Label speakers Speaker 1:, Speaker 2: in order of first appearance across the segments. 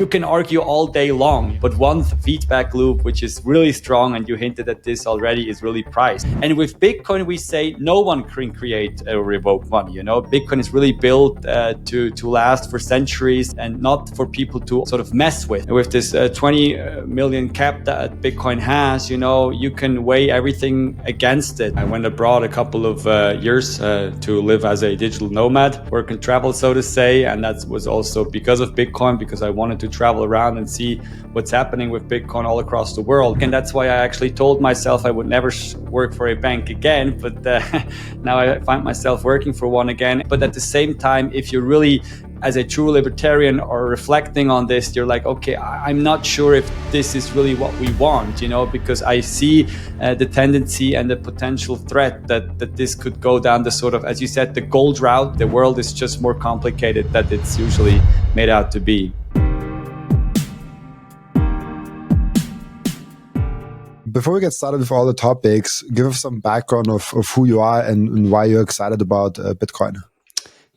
Speaker 1: You can argue all day long, but one feedback loop, which is really strong, and you hinted at this already, is really price. And with Bitcoin, we say no one can create a revoke money. You know, Bitcoin is really built to last for centuries and not for people to sort of mess with. And with this 20 million cap that Bitcoin has, you know, you can weigh everything against it. I went abroad a couple of years to live as a digital nomad, work and travel, so to say, and that was also because of Bitcoin, because I wanted to travel around and see what's happening with Bitcoin all across the world. And that's why I actually told myself I would never work for a bank again, but now I find myself working for one again. But at the same time, if you're really, as a true libertarian, or reflecting on this, you're like, okay, I'm not sure if this is really what we want, you know, because I see the tendency and the potential threat that this could go down the sort of, as you said, the gold route. The world is just more complicated than it's usually made out to be.
Speaker 2: Before we get started with all the topics, give us some background of who you are and why you're excited about Bitcoin.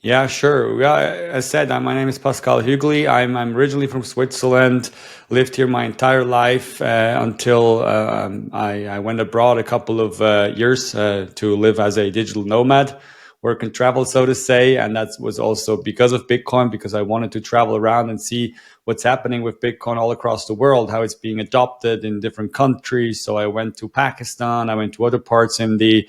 Speaker 1: Yeah, sure. Yeah, as said, my name is Pascal Huegli. I'm originally from Switzerland, lived here my entire life until I went abroad a couple of years to live as a digital nomad, work and travel, so to say. And that was also because of Bitcoin, because I wanted to travel around and see what's happening with Bitcoin all across the world, how it's being adopted in different countries. So I went to Pakistan, I went to other parts in the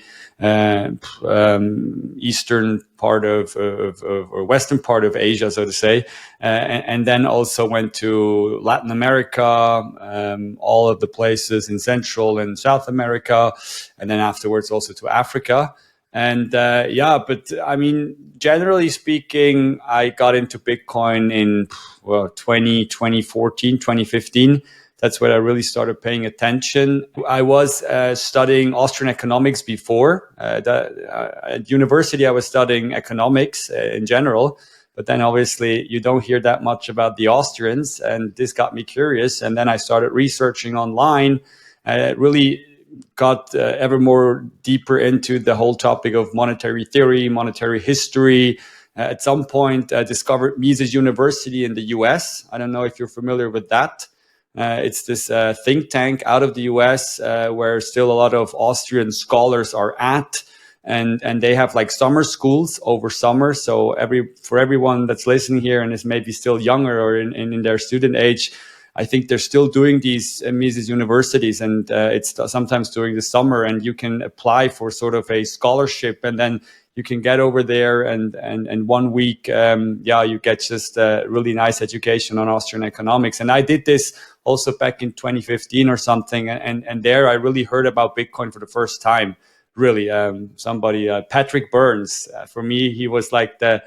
Speaker 1: eastern part of or western part of Asia, so to say, and then also went to Latin America, all of the places in Central and South America, and then afterwards also to Africa. And but I mean, generally speaking, I got into Bitcoin in 2014, 2015. That's when I really started paying attention. I was studying Austrian economics before. At university, I was studying economics in general. But then obviously you don't hear that much about the Austrians. And this got me curious. And then I started researching online. Really got ever more deeper into the whole topic of monetary theory, monetary history. At some point, discovered Mises University in the US. I don't know if you're familiar with that. It's this think tank out of the US where still a lot of Austrian scholars are at. And they have like summer schools over summer. So for everyone that's listening here and is maybe still younger or in their student age, I think they're still doing these Mises universities, and it's sometimes during the summer, and you can apply for sort of a scholarship, and then you can get over there and 1 week, you get just a really nice education on Austrian economics. And I did this also back in 2015 or something, and there I really heard about Bitcoin for the first time. Really, somebody, Patrick Burns, for me, he was like the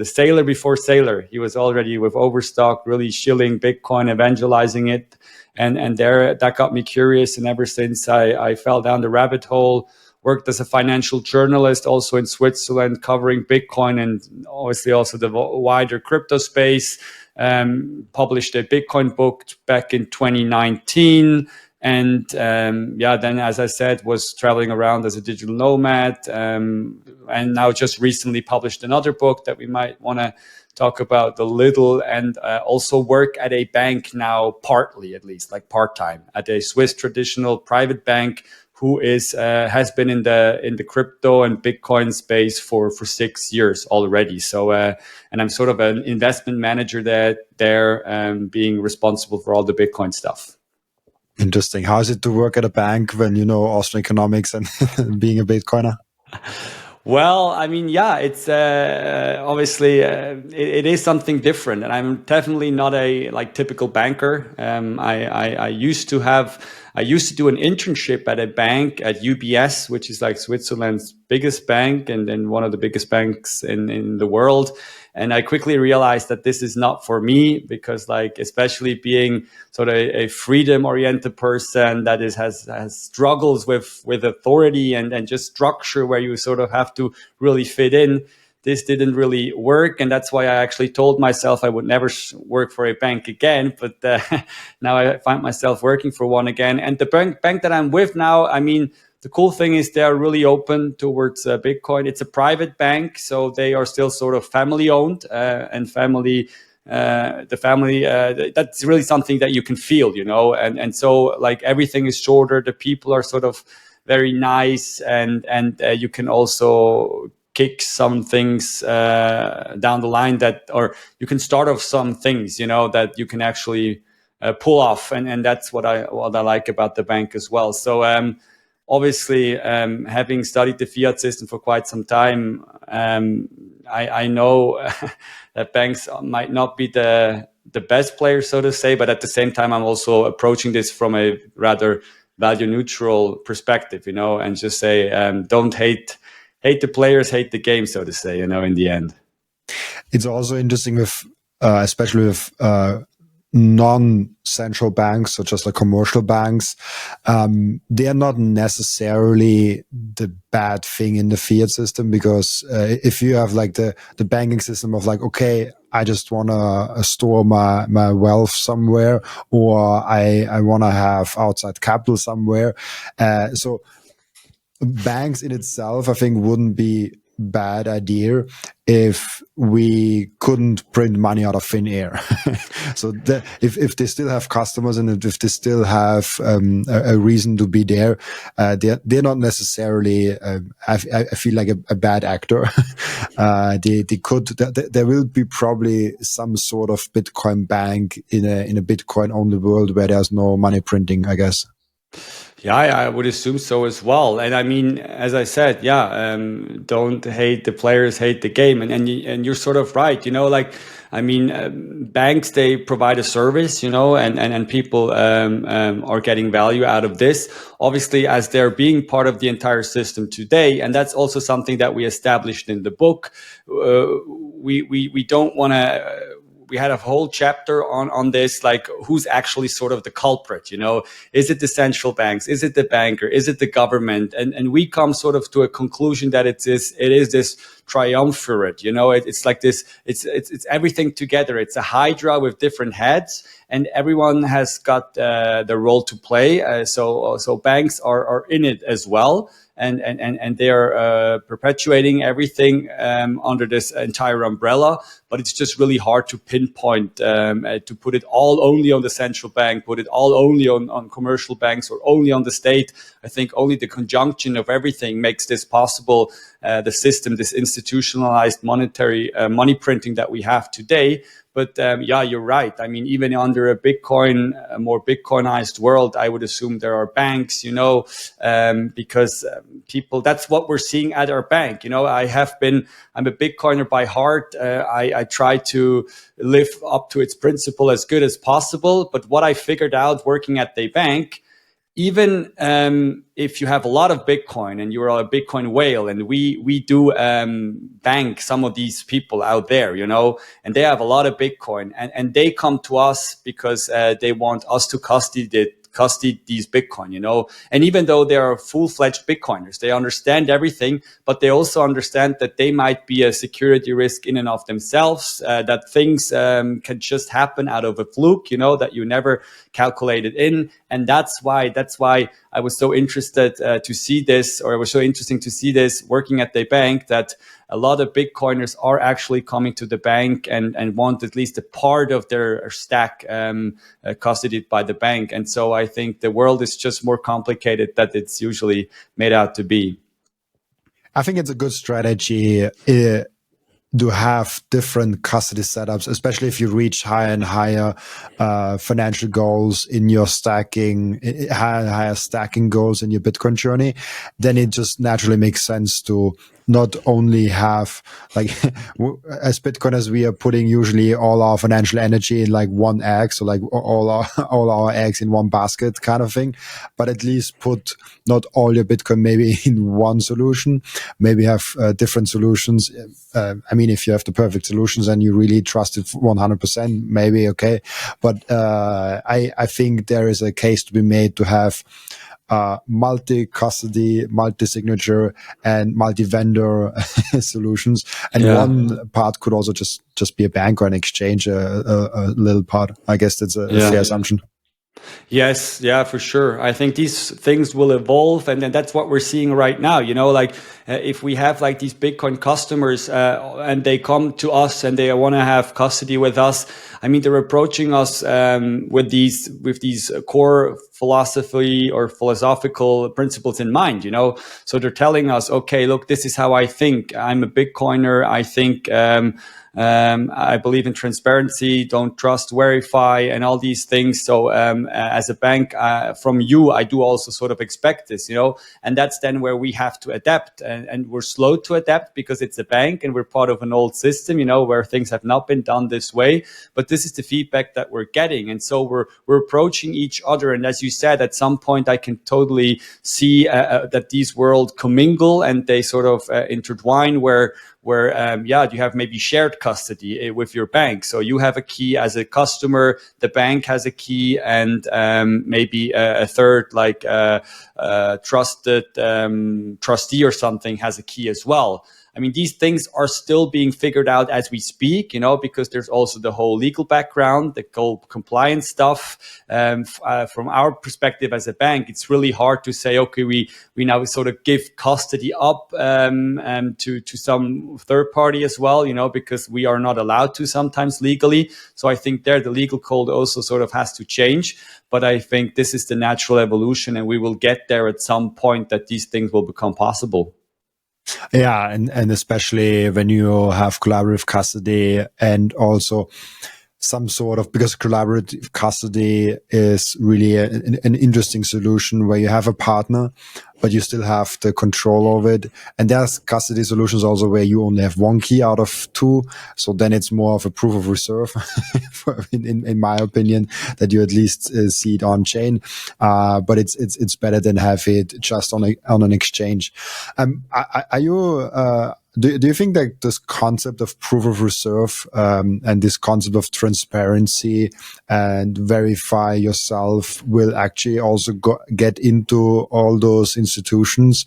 Speaker 1: sailor before sailor. He was already with Overstock, really shilling Bitcoin, evangelizing it. And there, that got me curious. And ever since I fell down the rabbit hole, worked as a financial journalist also in Switzerland, covering Bitcoin and obviously also the wider crypto space, published a Bitcoin book back in 2019. And then, as I said, was traveling around as a digital nomad, and now just recently published another book that we might want to talk about a little, and also work at a bank now, partly at least, like part-time, at a Swiss traditional private bank who has been in the crypto and Bitcoin space for 6 years already. So and I'm sort of an investment manager there, being responsible for all the Bitcoin stuff.
Speaker 2: Interesting. How is it to work at a bank when you know Austrian economics and being a Bitcoiner?
Speaker 1: Well, I mean, yeah, it's obviously it is something different, and I'm definitely not a typical banker. I used to do an internship at a bank at UBS, which is like Switzerland's biggest bank and one of the biggest banks in the world. And I quickly realized that this is not for me, because especially being sort of a freedom-oriented person that has struggles with authority and just structure where you sort of have to really fit in. This didn't really work. And that's why I actually told myself I would never work for a bank again. But now I find myself working for one again. And the bank that I'm with now, I mean, the cool thing is they are really open towards Bitcoin. It's a private bank, so they are still sort of family owned and family the family, that's really something that you can feel, and so like everything is shorter. The people are sort of very nice, and you can also kick some things down the line or you can start off some things, that you can actually pull off, and that's what I like about the bank as well. So obviously, having studied the fiat system for quite some time, I know that banks might not be the best players, so to say, but at the same time, I'm also approaching this from a rather value neutral perspective, and just say, don't hate the players, hate the game, so to say, in the end.
Speaker 2: It's also interesting with, especially with non-central banks, so just like commercial banks, they are not necessarily the bad thing in the fiat system, because if you have like the banking system of like, okay, I just want to store my wealth somewhere, or I want to have outside capital somewhere. So banks in itself, I think, wouldn't be bad idea if we couldn't print money out of thin air. So if they still have customers, and if they still have a reason to be there, they're not necessarily, I feel like a bad actor. There will be probably some sort of Bitcoin bank in a Bitcoin only world where there's no money printing, I guess.
Speaker 1: Yeah, I would assume so as well. And I mean, as I said, don't hate the players, hate the game. And you're sort of right, like, I mean, banks, they provide a service, and people are getting value out of this, obviously, as they're being part of the entire system today. And that's also something that we established in the book. We don't want to... We had a whole chapter on this, like who's actually sort of the culprit, is it the central banks? Is it the banker? Is it the government? And we come sort of to a conclusion that it is this triumvirate, it's like this, it's everything together. It's a hydra with different heads, and everyone has got the role to play. So banks are in it as well. And they are perpetuating everything under this entire umbrella. But it's just really hard to pinpoint, to put it all only on the central bank, put it all only on commercial banks, or only on the state. I think only the conjunction of everything makes this possible. The system, this institutionalized monetary money printing that we have today. But you're right. I mean, even under a more Bitcoinized world, I would assume there are banks, because people, that's what we're seeing at our bank. I'm a Bitcoiner by heart. I try to live up to its principle as good as possible. But what I figured out working at the bank, even if you have a lot of Bitcoin and you're a Bitcoin whale, and we do bank some of these people out there, and they have a lot of Bitcoin, and they come to us because they want us to custody these Bitcoin, and even though they are full-fledged Bitcoiners, they understand everything, but they also understand that they might be a security risk in and of themselves, that things can just happen out of a fluke, that you never calculated in. And that's why I was so interested to see this, or it was so interesting to see this working at the bank, that a lot of Bitcoiners are actually coming to the bank and want at least a part of their stack custodied by the bank. And so I think the world is just more complicated than it's usually made out to be.
Speaker 2: I think it's a good strategy to have different custody setups, especially if you reach higher and higher financial goals in your stacking, higher stacking goals in your Bitcoin journey. Then it just naturally makes sense to not only have, like, as Bitcoiners, we are putting usually all our financial energy in like one egg, so like all our eggs in one basket kind of thing, but at least put not all your Bitcoin maybe in one solution, maybe have different solutions. I mean, if you have the perfect solutions and you really trust it 100%, maybe okay. But I think there is a case to be made to have multi-custody, multi-signature, and multi-vendor solutions. And one part could also just be a bank or an exchange, a little part. I guess that's a fair assumption.
Speaker 1: Yes, yeah, for sure. I think these things will evolve, and that's what we're seeing right now. Like if we have like these Bitcoin customers and they come to us and they want to have custody with us, I mean, they're approaching us with these core philosophy or philosophical principles in mind. So they're telling us, okay, look, this is how I think. I'm a Bitcoiner. I think. I believe in transparency, don't trust, verify, and all these things. So as a bank, from you, I do also sort of expect this, and that's then where we have to adapt. And we're slow to adapt because it's a bank and we're part of an old system, where things have not been done this way. But this is the feedback that we're getting. And so we're approaching each other. And as you said, at some point, I can totally see that these worlds commingle and they sort of intertwine where you have maybe shared custody with your bank. So you have a key as a customer, the bank has a key, and maybe a third, like trusted trustee or something, has a key as well. I mean, these things are still being figured out as we speak, because there's also the whole legal background, the whole compliance stuff. From our perspective as a bank, it's really hard to say, okay, we now sort of give custody up to some third party as well, because we are not allowed to sometimes legally. So I think there the legal code also sort of has to change. But I think this is the natural evolution, and we will get there at some point that these things will become possible.
Speaker 2: Yeah, and especially when you have collaborative custody and also some sort of, because collaborative custody is really an interesting solution where you have a partner, but you still have the control of it. And there's custody solutions also where you only have one key out of two. So then it's more of a proof of reserve, in my opinion, that you at least see it on chain. But it's better than have it just on an exchange. Are you, do you think that this concept of proof of reserve and this concept of transparency and verify yourself will actually also get into all those institutions?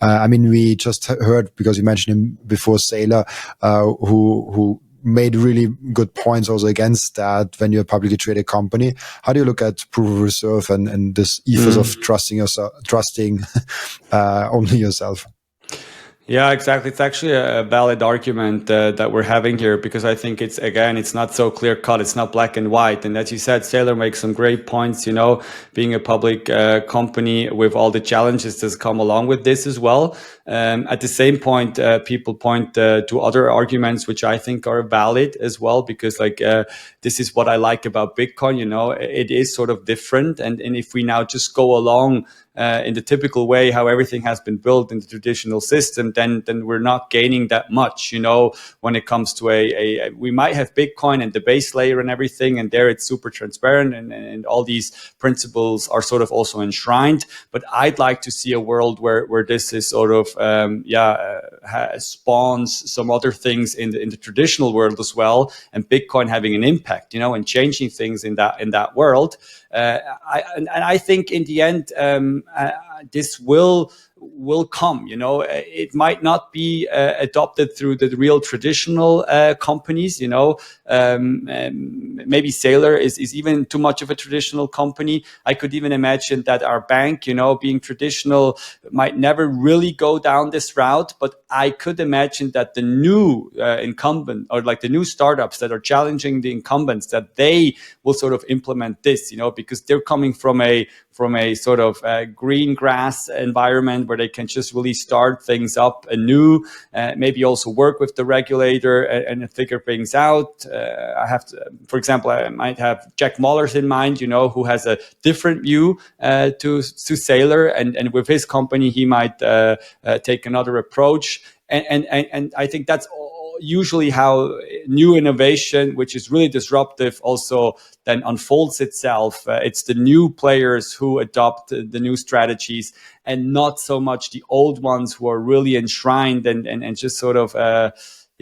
Speaker 2: I mean, we just heard, because you mentioned him before, Seyr, who made really good points also against that when you're a publicly traded company. How do you look at proof of reserve and this ethos of trusting only yourself?
Speaker 1: Yeah, exactly. It's actually a valid argument that we're having here, because I think it's not so clear cut. It's not black and white. And as you said, Seyr makes some great points, being a public company with all the challenges that come along with this as well. At the same point, people point to other arguments, which I think are valid as well, because this is what I like about Bitcoin, it is sort of different. And if we now just go along in the typical way how everything has been built in the traditional system, then we're not gaining that much, when it comes to we might have Bitcoin and the base layer and everything, and there it's super transparent and all these principles are sort of also enshrined. But I'd like to see a world where this is sort of spawns some other things in the traditional world as well, and Bitcoin having an impact, and changing things in that world. I think in the end, this will come. It might not be adopted through the real traditional companies. Maybe Seyr is even too much of a traditional company. I could even imagine that our bank, being traditional, might never really go down this route. But I could imagine that the new incumbent, or like the new startups that are challenging the incumbents, that they will sort of implement this, because they're coming from a sort of green grass environment where they can just really start things up anew, maybe also work with the regulator and figure things out. For example, I might have Jack Mallers in mind, who has a different view to Seyr, and with his company, he might take another approach. And I think that's usually how new innovation, which is really disruptive, also then unfolds itself. It's the new players who adopt the new strategies, and not so much the old ones who are really enshrined and just sort of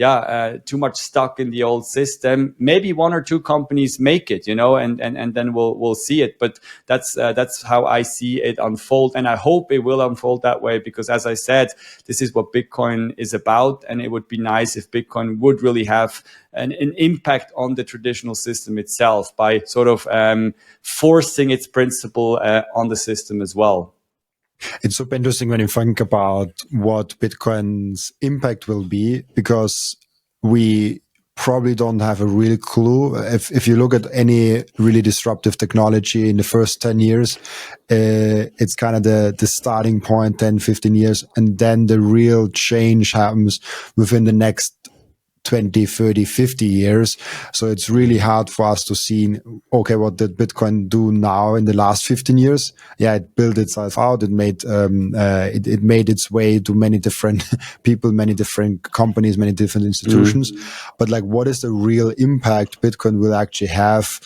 Speaker 1: too much stuck in the old system. Maybe one or two companies make it, and then we'll see it. But that's how I see it unfold, and I hope it will unfold that way, because as I said, this is what Bitcoin is about, and it would be nice if Bitcoin would really have an impact on the traditional system itself by sort of forcing its principle on the system as well.
Speaker 2: It's super interesting when you think about what Bitcoin's impact will be, because we probably don't have a real clue. If you look at any really disruptive technology in the first 10 years, it's kind of the starting point, 10, 15 years. And then the real change happens within the next 20, 30, 50 years. So it's really hard for us to see, okay, what did Bitcoin do now in the last 15 years? Yeah, it built itself out. It made, it made its way to many different people, many different companies, many different institutions. But like, what is the real impact Bitcoin will actually have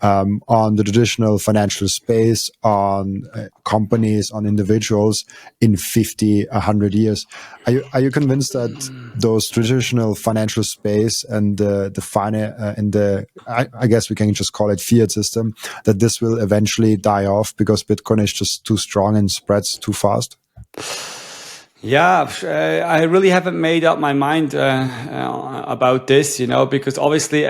Speaker 2: on the traditional financial space, on companies, on individuals in 50, 100 years? Are you convinced that those traditional financial space and I guess we can just call it fiat system, that this will eventually die off because Bitcoin is just too strong and spreads too fast?
Speaker 1: Yeah, I really haven't made up my mind about this, because obviously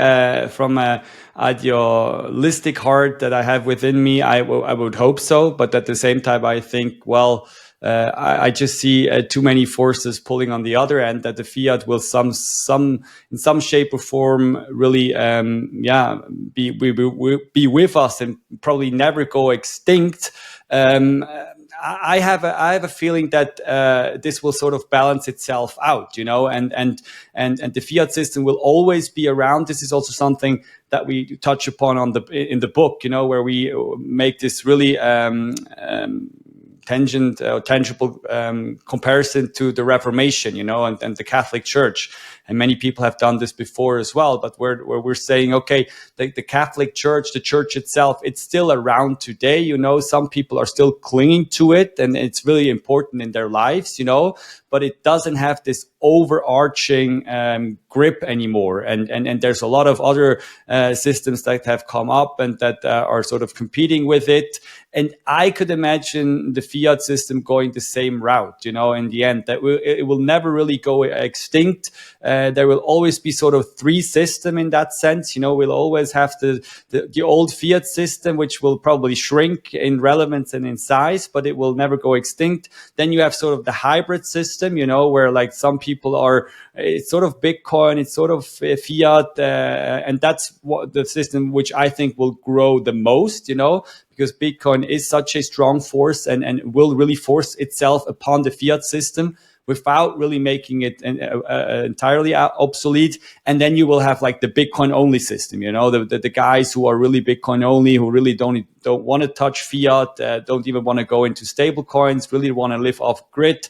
Speaker 1: from a idealistic heart that I have within me, I would hope so. But at the same time, I think, well, I just see too many forces pulling on the other end, that the fiat will in some shape or form really be with us and probably never go extinct. I have a feeling that this will sort of balance itself out, and the fiat system will always be around. This is also something that we touch upon in the book, where we make this really tangible comparison to the Reformation, and the Catholic Church. And many people have done this before as well. But where we're saying, okay, the Catholic Church, the church itself, it's still around today. Some people are still clinging to it, and it's really important in their lives, but it doesn't have this overarching grip anymore. And there's a lot of other systems that have come up and that are sort of competing with it. And I could imagine the fiat system going the same route, in the end, that it will never really go extinct. There will always be sort of three systems in that sense. We'll always have the old fiat system, which will probably shrink in relevance and in size, but it will never go extinct. Then you have sort of the hybrid system, where like some people it's sort of Bitcoin, it's sort of fiat, and that's what the system which I think will grow the most, because Bitcoin is such a strong force and will really force itself upon the fiat system without really making it entirely obsolete. And then you will have like the Bitcoin only system, the guys who are really Bitcoin only, who really don't want to touch fiat, don't even want to go into stable coins, really want to live off grid.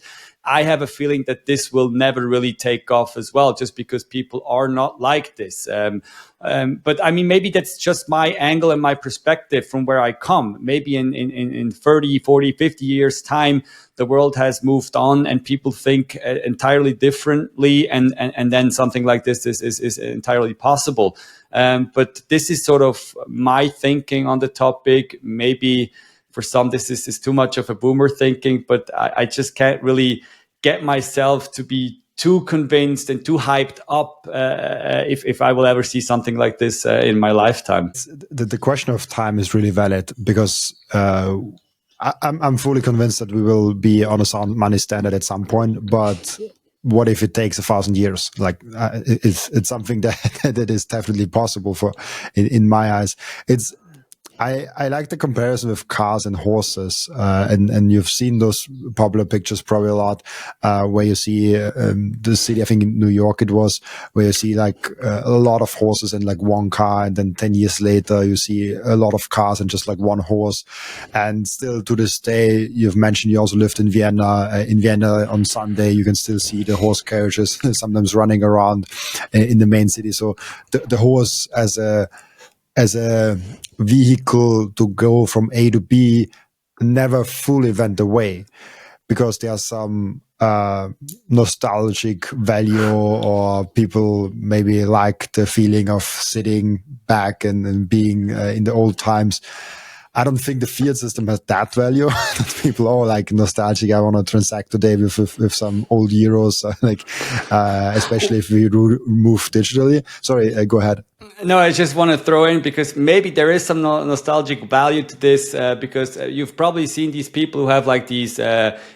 Speaker 1: I have a feeling that this will never really take off as well, just because people are not like this. But I mean, maybe that's just my angle and my perspective from where I come. Maybe in 30, 40, 50 years time, the world has moved on and people think entirely differently. And then something like this is entirely possible. But this is sort of my thinking on the topic. Maybe for some, this is too much of a boomer thinking, but I just can't really get myself to be too convinced and too hyped up if I will ever see something like this in my lifetime.
Speaker 2: The question of time is really valid, because I'm fully convinced that we will be on a sound money standard at some point, but what if it takes 1,000 years? Like it's something that is definitely possible in my eyes. I like the comparison with cars and horses, and you've seen those popular pictures probably a lot, where you see the city, I think in New York it was, where you see like a lot of horses in like one car, and then 10 years later you see a lot of cars and just like one horse. And still to this day, you've mentioned you also lived in Vienna. In Vienna on Sunday, you can still see the horse carriages sometimes running around in the main city. So the horse as a vehicle to go from A to B never fully went away. because there's some nostalgic value, or people maybe like the feeling of sitting back and being in the old times. I don't think the fiat system has that value. That people are like nostalgic. I want to transact today with some old euros, especially if we move digitally. Sorry, go ahead.
Speaker 1: No, I just want to throw in, because maybe there is some nostalgic value to this, because you've probably seen these people who have like these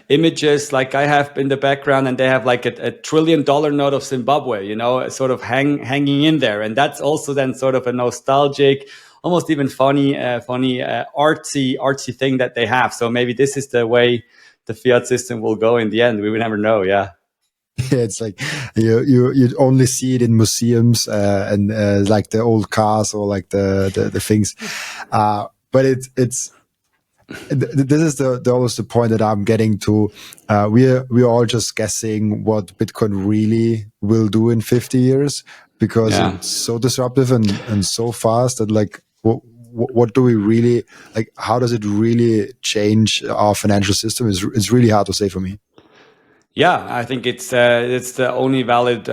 Speaker 1: images like I have in the background, and they have like a $1 trillion note of Zimbabwe, you know, sort of hanging in there. And that's also then sort of a nostalgic, almost even funny, artsy thing that they have. So maybe this is the way the fiat system will go in the end. We will never know. Yeah.
Speaker 2: Yeah, it's like you only see it in museums and like the old cars, or like the things, but it's this is the always the point that I'm getting to. We're all just guessing what Bitcoin really will do in 50 years, because it's so disruptive and so fast that like what do we really like? How does it really change our financial system? It's really hard to say for me.
Speaker 1: Yeah, I think it's the only valid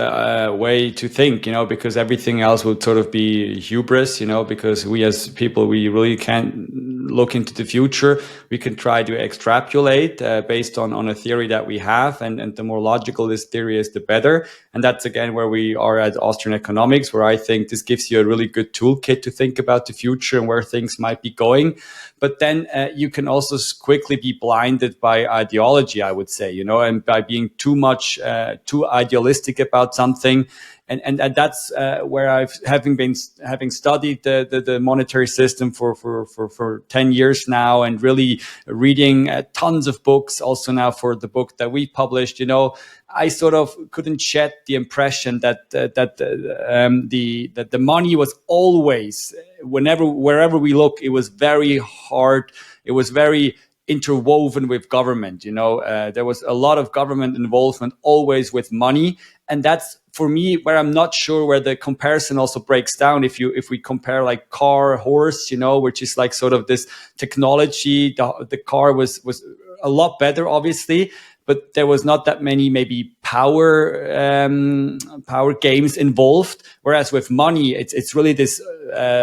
Speaker 1: way to think, you know, because everything else would sort of be hubris, you know, because we as people, we really can't look into the future. We can try to extrapolate based on a theory that we have, and the more logical this theory is, the better. And that's again where we are at Austrian economics, where I think this gives you a really good toolkit to think about the future and where things might be going. But then you can also quickly be blinded by ideology, I would say, you know, and by being too idealistic about something. And that's where having studied the monetary system for 10 years now, and really reading tons of books also now for the book that we published, you know, I sort of couldn't shed the impression that the money was always, wherever we look, it was very hard. It was very interwoven with government. You know, there was a lot of government involvement always with money, and that's for me where I'm not sure where the comparison also breaks down. If we compare like car, horse, you know, which is like sort of this technology, the car was a lot better, obviously, but there was not that many maybe power games involved. Whereas with money, it's really this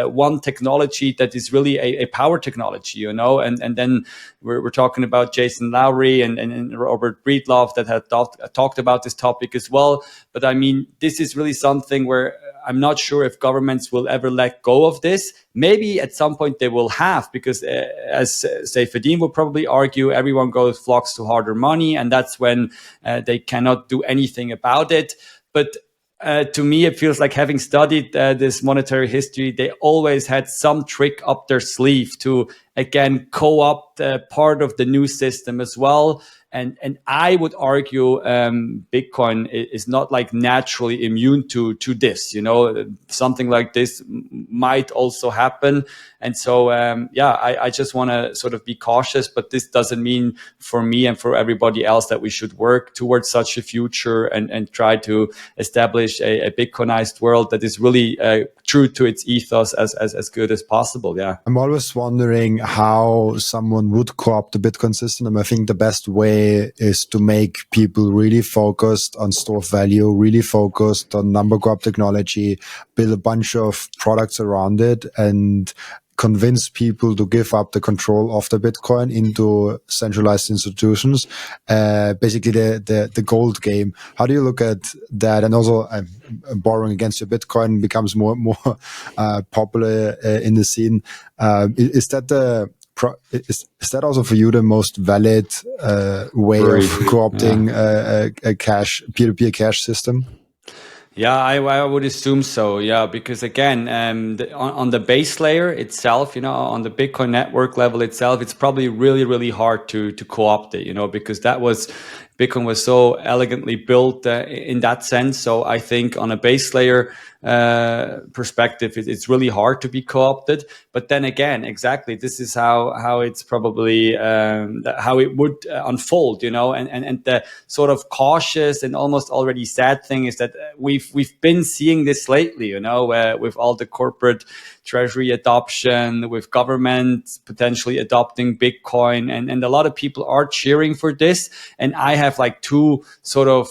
Speaker 1: one technology that is really a power technology, you know. And then we're talking about Jason Lowry and Robert Breedlove that had talked about this topic as well. But I mean, this is really something where I'm not sure if governments will ever let go of this. Maybe at some point they will have, because as Seyfedin would probably argue, everyone flocks to harder money, and that's when they cannot do anything about it. But to me, it feels like, having studied this monetary history, they always had some trick up their sleeve to, again, co-opt part of the new system as well. And I would argue Bitcoin is not like naturally immune to this. You know, something like this might also happen. And so, I just want to sort of be cautious. But this doesn't mean for me and for everybody else that we should work towards such a future and try to establish a Bitcoinized world that is really true to its ethos as good as possible. Yeah.
Speaker 2: I'm always wondering how someone would co-opt the Bitcoin system. And I think the best way is to make people really focused on store of value, really focused on number co-op technology, build a bunch of products around it, and convince people to give up the control of the Bitcoin into centralized institutions. Basically the gold game. How do you look at that? And also borrowing against your Bitcoin becomes more popular in the scene. Is that is that also for you the most valid way of co-opting a cash peer-to-peer cash system?
Speaker 1: Yeah, I would assume so. Yeah, because again, on the base layer itself, you know, on the Bitcoin network level itself, it's probably really, really hard to co-opt it, you know, because Bitcoin was so elegantly built in that sense. So I think on a base layer, perspective, it's really hard to be co-opted. But then again, exactly, this is how it's probably how it would unfold, you know. And the sort of cautious and almost already sad thing is that we've been seeing this lately, you know, with all the corporate treasury adoption, with government potentially adopting Bitcoin, and a lot of people are cheering for this. And I have like two sort of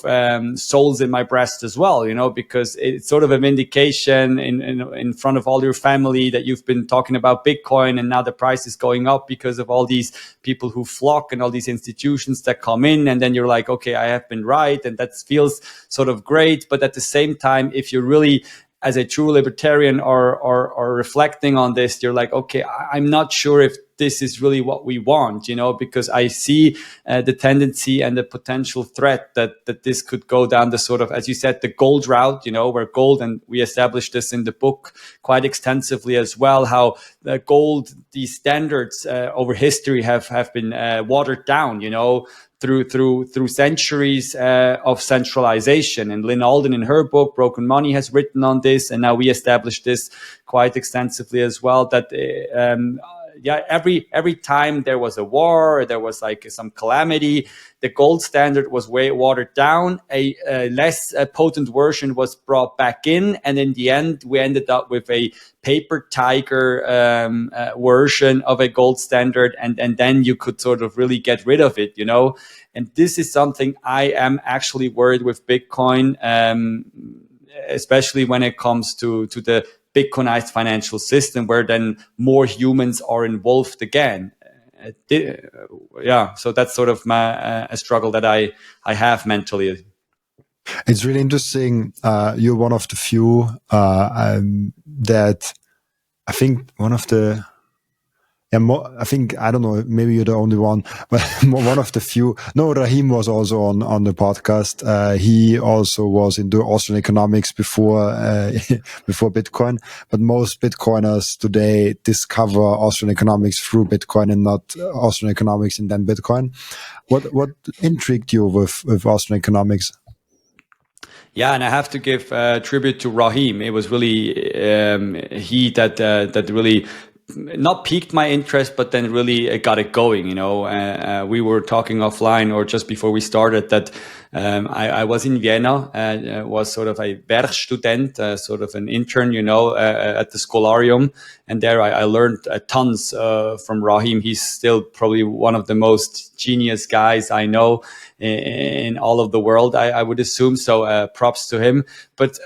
Speaker 1: souls in my breast as well, you know, because it's sort of a vindication in front of all your family that you've been talking about Bitcoin, and now the price is going up because of all these people who flock and all these institutions that come in, and then you're like, okay, I have been right, and that feels sort of great. But at the same time, if you're really as a true libertarian or reflecting on this, you're like, okay, I'm not sure if this is really what we want, you know, because I see the tendency and the potential threat that this could go down the sort of, as you said, the gold route, you know, where gold, and we established this in the book quite extensively as well, how the gold, these standards over history have been watered down, you know, through centuries of centralization. And Lynn Alden, in her book Broken Money, has written on this, and now we established this quite extensively as well, that every time there was a war, or there was like some calamity, the gold standard was way watered down. A less potent version was brought back in, and in the end, we ended up with a paper tiger version of a gold standard, and then you could sort of really get rid of it, you know. And this is something I am actually worried with Bitcoin, especially when it comes to the Bitcoinized financial system, where then more humans are involved again. Yeah, so that's sort of my a struggle that I have mentally.
Speaker 2: It's really interesting. You're one of the few that I think one of the. I think, I don't know, maybe you're the only one, but one of the few. No, Rahim was also on the podcast. He also was into Austrian economics before before Bitcoin. But most Bitcoiners today discover Austrian economics through Bitcoin and not Austrian economics and then Bitcoin. What intrigued you with Austrian economics?
Speaker 1: Yeah, and I have to give tribute to Rahim. It was really he that really not piqued my interest, but then really got it going. You know, we were talking offline or just before we started that I was in Vienna, was sort of a Werkstudent, sort of an intern, you know, at the Scholarium. And there I learned tons from Rahim. He's still probably one of the most genius guys I know in all of the world, I would assume. So props to him. But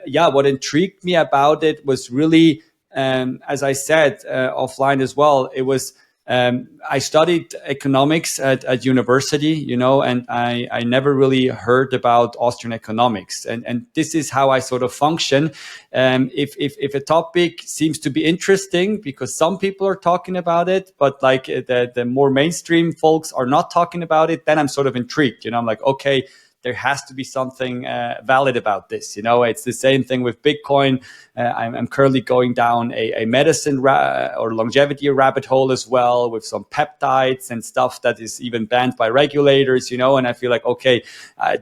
Speaker 1: yeah, what intrigued me about it was really, as I said offline as well, it was I studied economics at university, you know, and I never really heard about Austrian economics. And this is how I sort of function. If a topic seems to be interesting because some people are talking about it, but like the more mainstream folks are not talking about it, then I'm sort of intrigued. You know, I'm like, okay, there has to be something valid about this. You know, it's the same thing with Bitcoin. I'm currently going down a medicine or longevity rabbit hole as well, with some peptides and stuff that is even banned by regulators, you know. And I feel like, okay,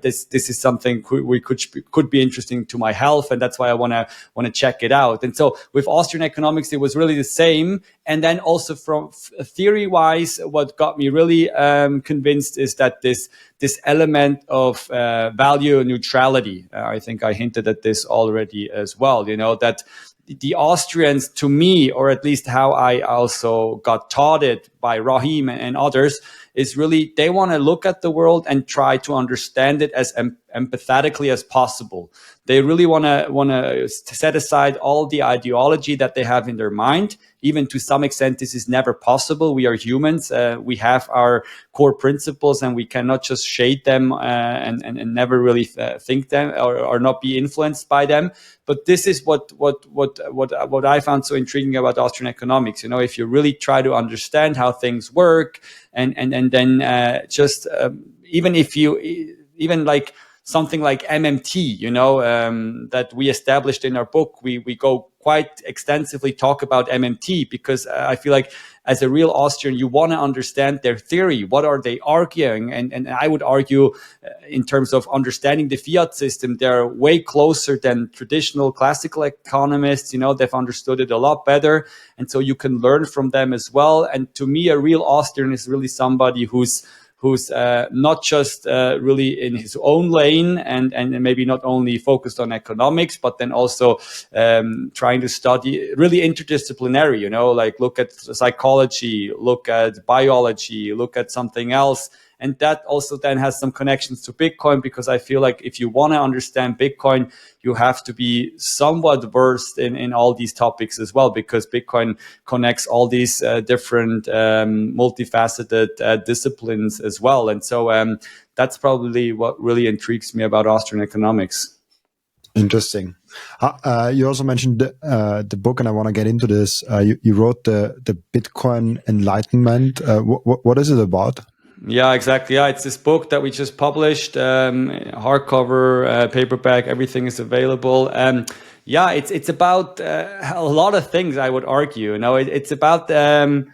Speaker 1: this is something could be interesting to my health, and that's why I want to check it out. And so with Austrian economics, it was really the same. And then also from theory wise, what got me really convinced is that this element of value neutrality. I think I hinted at this already as well, you know, that the Austrians, to me, or at least how I also got taught it by Rahim and others, is really they want to look at the world and try to understand it as empathetically as possible. They really want to set aside all the ideology that they have in their mind. Even to some extent, this is never possible. We are humans. We have our core principles, and we cannot just shade them and never really think them or not be influenced by them. But this is what I found so intriguing about Austrian economics. You know, if you really try to understand how things work, and then just even if you even like something like MMT, that we established in our book. We go quite extensively talk about MMT because I feel like as a real Austrian, you want to understand their theory. What are they arguing? And I would argue in terms of understanding the fiat system, they're way closer than traditional classical economists. They've understood it a lot better. And so you can learn from them as well. And to me, a real Austrian is really somebody who's not just really in his own lane and maybe not only focused on economics, but then also trying to study really interdisciplinary, like look at psychology, look at biology, look at something else. And that also then has some connections to Bitcoin, because I feel like if you want to understand Bitcoin, you have to be somewhat versed in all these topics as well, because Bitcoin connects all these different multifaceted disciplines as well. And so that's probably what really intrigues me about Austrian economics.
Speaker 2: Interesting. You also mentioned the book, and I want to get into this. You wrote the Bitcoin Enlightenment. What is it about?
Speaker 1: Yeah, exactly. Yeah, it's this book that we just published, hardcover, paperback, everything is available. Yeah, it's about a lot of things, I would argue. It's about the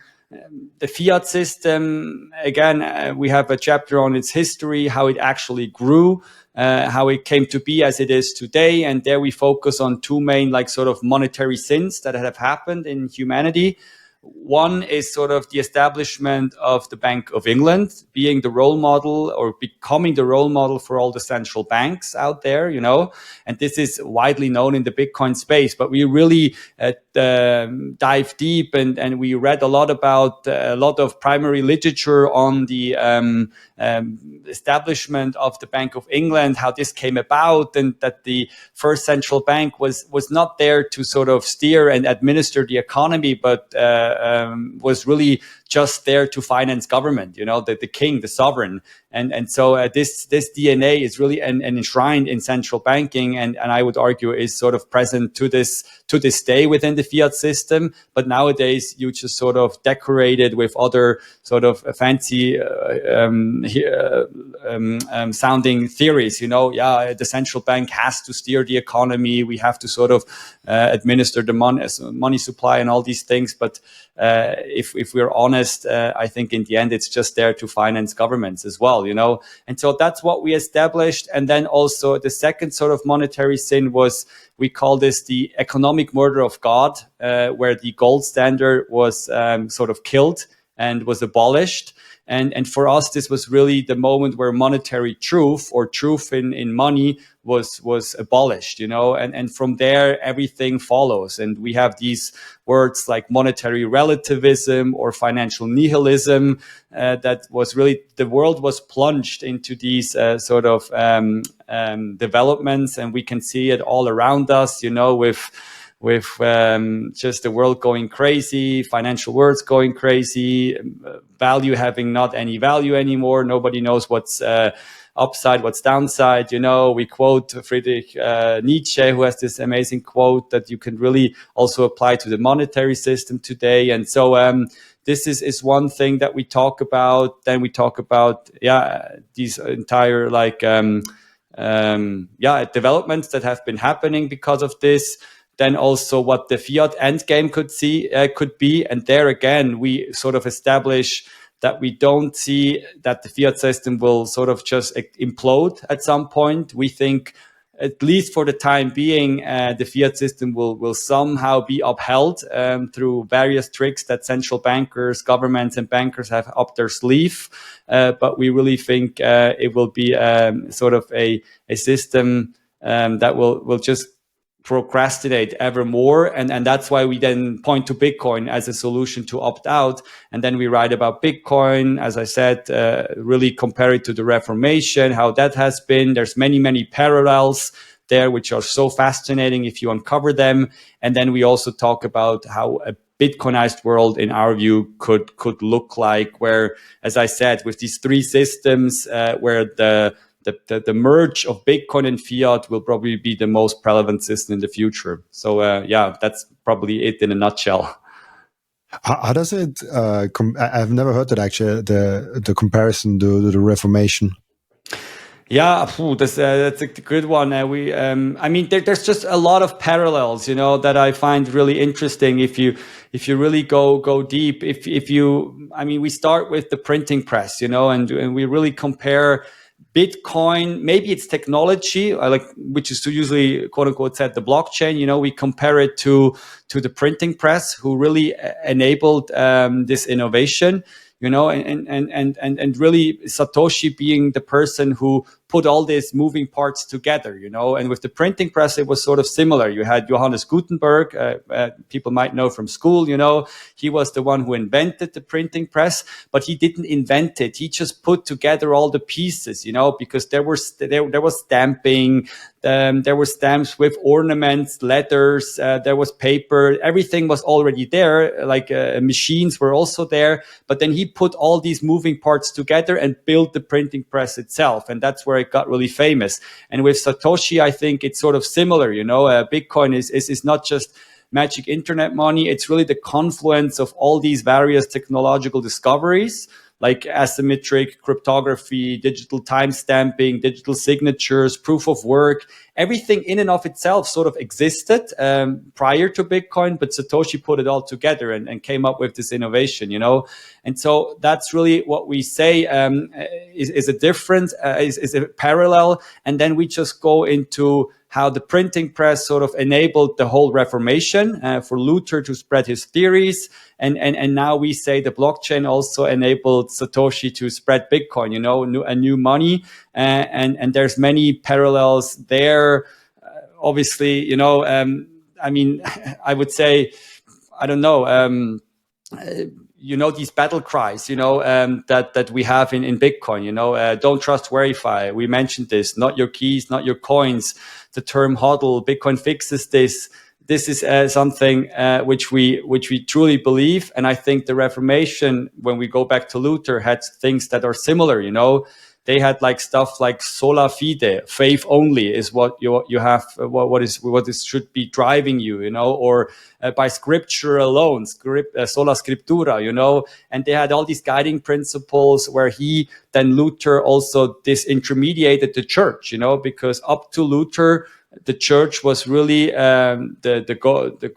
Speaker 1: fiat system. Again, we have a chapter on its history, how it actually grew, how it came to be as it is today. And there we focus on two main sort of monetary sins that have happened in humanity. One is sort of the establishment of the Bank of England being the role model or becoming the role model for all the central banks out there, and this is widely known in the Bitcoin space. But we really dive deep and we read a lot about a lot of primary literature on the establishment of the Bank of England, how this came about, and that the first central bank was not there to sort of steer and administer the economy, but was really just there to finance government, the king, the sovereign. And so this DNA is really enshrined in central banking, and I would argue is sort of present to this day within the fiat system. But nowadays you just sort of decorate it with other sort of fancy sounding theories. The central bank has to steer the economy. We have to sort of administer the money supply and all these things. But if we're honest, I think in the end it's just there to finance governments as well, And so that's what we established. And then also the second sort of monetary sin was, we call this the economic murder of God, where the gold standard was sort of killed and was abolished. And for us, this was really the moment where monetary truth or truth in money was abolished, and from there, everything follows. And we have these words like monetary relativism or financial nihilism, that was really, the world was plunged into these sort of developments, and we can see it all around us, with just the world going crazy, financial worlds going crazy, value having not any value anymore. Nobody knows what's upside, what's downside. We quote Friedrich Nietzsche, who has this amazing quote that you can really also apply to the monetary system today. And so this is one thing that we talk about. Then we talk about, these entire developments that have been happening because of this. Then also what the fiat endgame could be. And there again, we sort of establish that we don't see that the fiat system will sort of just implode at some point. We think, at least for the time being, the fiat system will somehow be upheld through various tricks that central bankers, governments, and bankers have up their sleeve. But we really think it will be sort of a system that will just procrastinate ever more. And that's why we then point to Bitcoin as a solution to opt out. And then we write about Bitcoin, as I said, really compare it to the Reformation, how that has been. There's many parallels there, which are so fascinating if you uncover them. And then we also talk about how a Bitcoinized world, in our view, could look like, where, as I said, with these three systems, where the merge of Bitcoin and fiat will probably be the most prevalent system in the future. So that's probably it in a nutshell.
Speaker 2: How does it? I've never heard that actually. The comparison to the Reformation.
Speaker 1: Yeah, that's a good one. I mean, there's just a lot of parallels, that I find really interesting. If you really go deep, I mean, we start with the printing press, and we really compare Bitcoin. Maybe it's technology, which is to usually quote unquote said the blockchain. We compare it to the printing press, who really enabled this innovation. And really Satoshi being the person who put all these moving parts together, and with the printing press, it was sort of similar. You had Johannes Gutenberg, people might know from school, he was the one who invented the printing press, but he didn't invent it. He just put together all the pieces, because there was stamping, there were stamps with ornaments, letters, there was paper, everything was already there, machines were also there, but then he put all these moving parts together and built the printing press itself, and that's where it got really famous. And with Satoshi, I think it's sort of similar, Bitcoin is not just magic internet money, it's really the confluence of all these various technological discoveries, like asymmetric cryptography, digital timestamping, digital signatures, proof of work. Everything in and of itself sort of existed prior to Bitcoin, but Satoshi put it all together and came up with this innovation, And so that's really what we say is a difference, is a parallel. And then we just go into how the printing press sort of enabled the whole Reformation for Luther to spread his theories. And now we say the blockchain also enabled Satoshi to spread Bitcoin, a new money. And there's many parallels there. Obviously, I mean, I would say, I don't know, these battle cries, that we have in Bitcoin, don't trust, verify. We mentioned this, not your keys, not your coins, the term hodl, Bitcoin fixes this. This is something which we truly believe. And I think the Reformation, when we go back to Luther, had things that are similar, They had stuff like sola fide, faith only is what you have, what is should be driving you, or by scripture alone, sola scriptura, and they had all these guiding principles where Luther also disintermediated the church, because up to Luther, the church was really the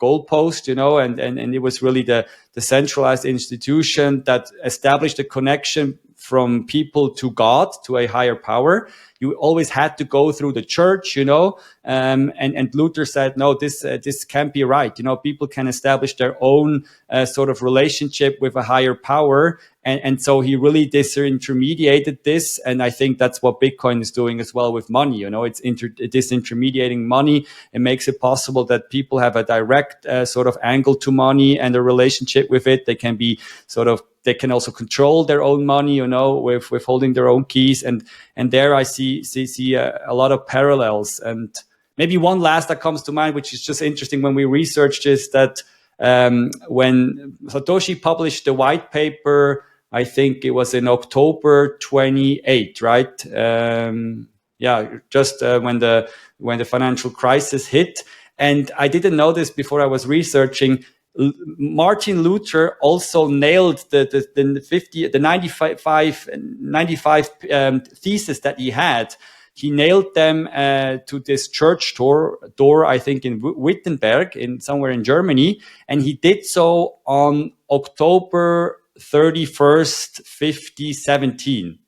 Speaker 1: goalpost, and it was really the centralized institution that established a connection from people to God, to a higher power. You always had to go through the church, and Luther said, no, this can't be right. People can establish their own sort of relationship with a higher power. And so he really disintermediated this. And I think that's what Bitcoin is doing as well with money. It's disintermediating money. It makes it possible that people have a direct sort of angle to money and a relationship with it. They can also control their own money, with holding their own keys. And there I see a lot of parallels. And maybe one last that comes to mind, which is just interesting when we researched this, that when Satoshi published the white paper, I think it was in October 28, right? Just when the financial crisis hit. And I didn't know this before I was researching. Martin Luther also nailed the 95 thesis that he had. He nailed them to this church door, I think in Wittenberg, somewhere in Germany, and he did so on October 31st, 5017.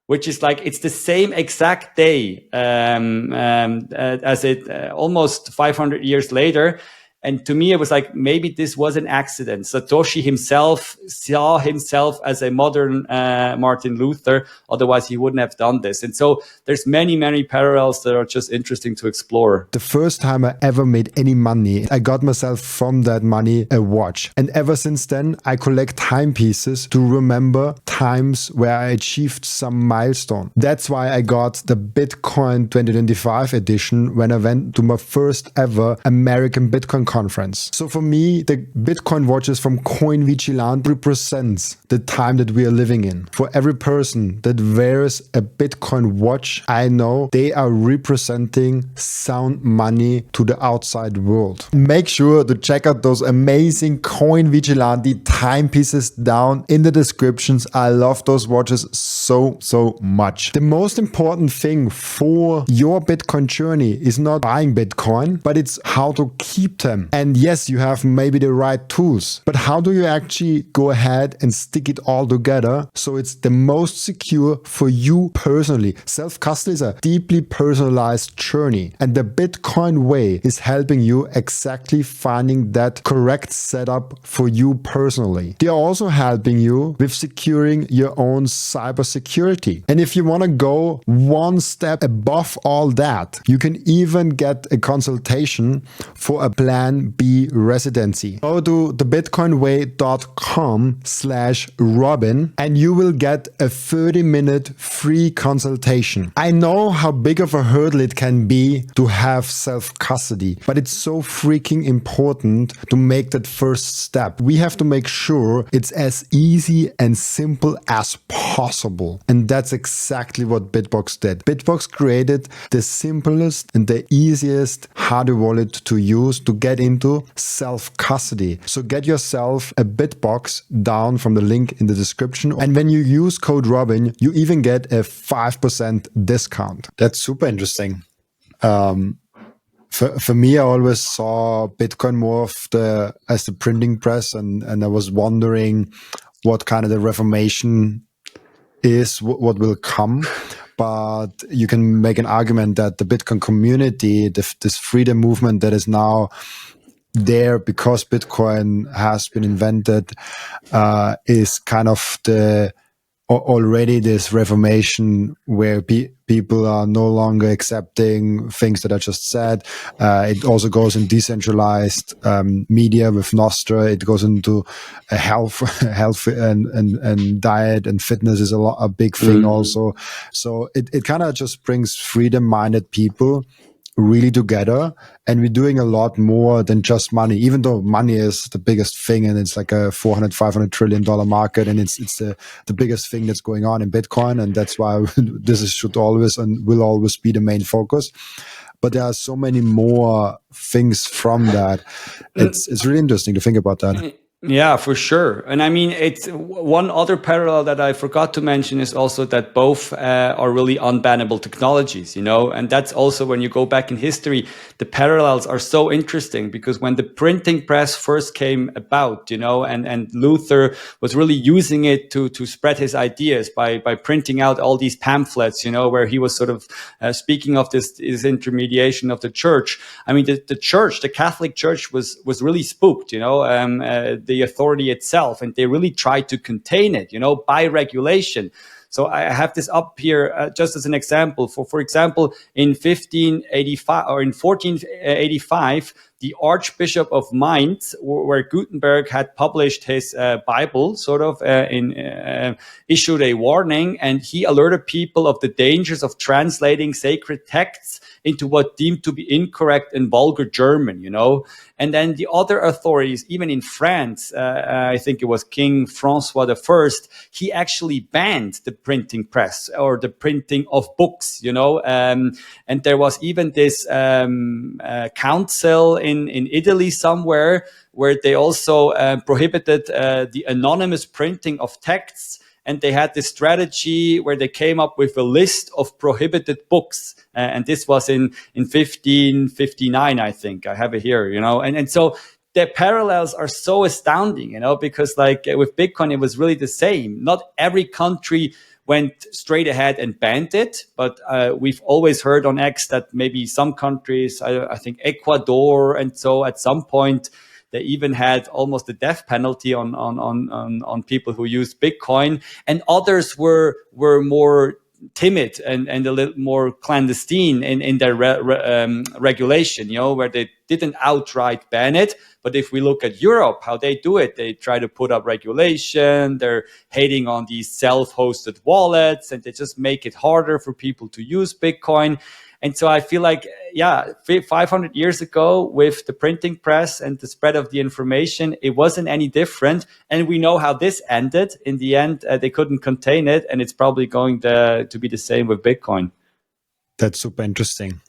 Speaker 1: Which is it's the same exact day as it almost 500 years later. And to me, it was maybe this was an accident. Satoshi himself saw himself as a modern Martin Luther. Otherwise, he wouldn't have done this. And so there's many, many parallels that are just interesting to explore.
Speaker 2: The first time I ever made any money, I got myself from that money a watch. And ever since then, I collect timepieces to remember times where I achieved some milestone. That's why I got the Bitcoin 2025 edition when I went to my first ever American Bitcoin conference. So for me, the Bitcoin watches from Coin Vigilante represents the time that we are living in. For every person that wears a Bitcoin watch, I know they are representing sound money to the outside world. Make sure to check out those amazing Coin Vigilante timepieces down in the descriptions. I love those watches so much. The most important thing for your Bitcoin journey is not buying Bitcoin, but it's how to keep them. And yes, you have maybe the right tools, but how do you actually go ahead and stick it all together so it's the most secure for you personally? Self-custody is a deeply personalized journey, and the Bitcoin way is helping you exactly finding that correct setup for you personally. They are also helping you with securing your own cybersecurity. And if you want to go one step above all that, you can even get a consultation for a Plan B residency. Go to thebitcoinway.com/Robin and you will get a 30-minute free consultation. I know how big of a hurdle it can be to have self-custody, but it's so freaking important to make that first step. We have to make sure it's as easy and simple as possible. And that's exactly what BitBox did. BitBox created the simplest and the easiest hardware wallet to use to get into self-custody. So get yourself a BitBox down from the link in the description. And when you use code Robin, you even get a 5% discount. That's super interesting. For me, I always saw Bitcoin more as the printing press, and I was wondering what kind of the Reformation is, what will come. But you can make an argument that the Bitcoin community, this freedom movement that is now there because Bitcoin has been invented, is kind of already this Reformation where people are no longer accepting things that I just said. It also goes in decentralized media with Nostra. It goes into health and diet and fitness is a big thing also. So it kind of just brings freedom-minded people really together, and we're doing a lot more than just money, even though money is the biggest thing and it's like a $400-500 trillion market, and it's the biggest thing that's going on in Bitcoin, and that's why should always and will always be the main focus. But there are so many more things from that. It's really interesting to think about that.
Speaker 1: Yeah, for sure. And I mean, it's one other parallel that I forgot to mention is also that both are really unbannable technologies, and that's also when you go back in history, the parallels are so interesting because when the printing press first came about, and Luther was really using it to spread his ideas by printing out all these pamphlets, where he was sort of speaking of this intermediation of the church. I mean, the church, the Catholic Church was really spooked, the authority itself, and they really tried to contain it, by regulation. So I have this up here just as an example. For example, in 1585 or in 1485, the Archbishop of Mainz, where Gutenberg had published his Bible, sort of issued a warning, and he alerted people of the dangers of translating sacred texts into what deemed to be incorrect and vulgar German, And then the other authorities, even in France, I think it was King Francois I, he actually banned the printing press or the printing of books, and there was even this council in Italy somewhere where they also prohibited the anonymous printing of texts. And they had this strategy where they came up with a list of prohibited books. And this was in 1559, I think. I have it here, And so the parallels are so astounding, because like with Bitcoin, it was really the same. Not every country went straight ahead and banned it. But we've always heard on X that maybe some countries, I think Ecuador and so at some point, they even had almost a death penalty on people who used Bitcoin, and others were more timid and a little more clandestine in their regulation, where they didn't outright ban it. But if we look at Europe, how they do it, they try to put up regulation. They're hating on these self-hosted wallets, and they just make it harder for people to use Bitcoin. And so I feel like, 500 years ago with the printing press and the spread of the information, it wasn't any different. And we know how this ended. In the end, they couldn't contain it. And it's probably going to be the same with Bitcoin.
Speaker 2: That's super interesting.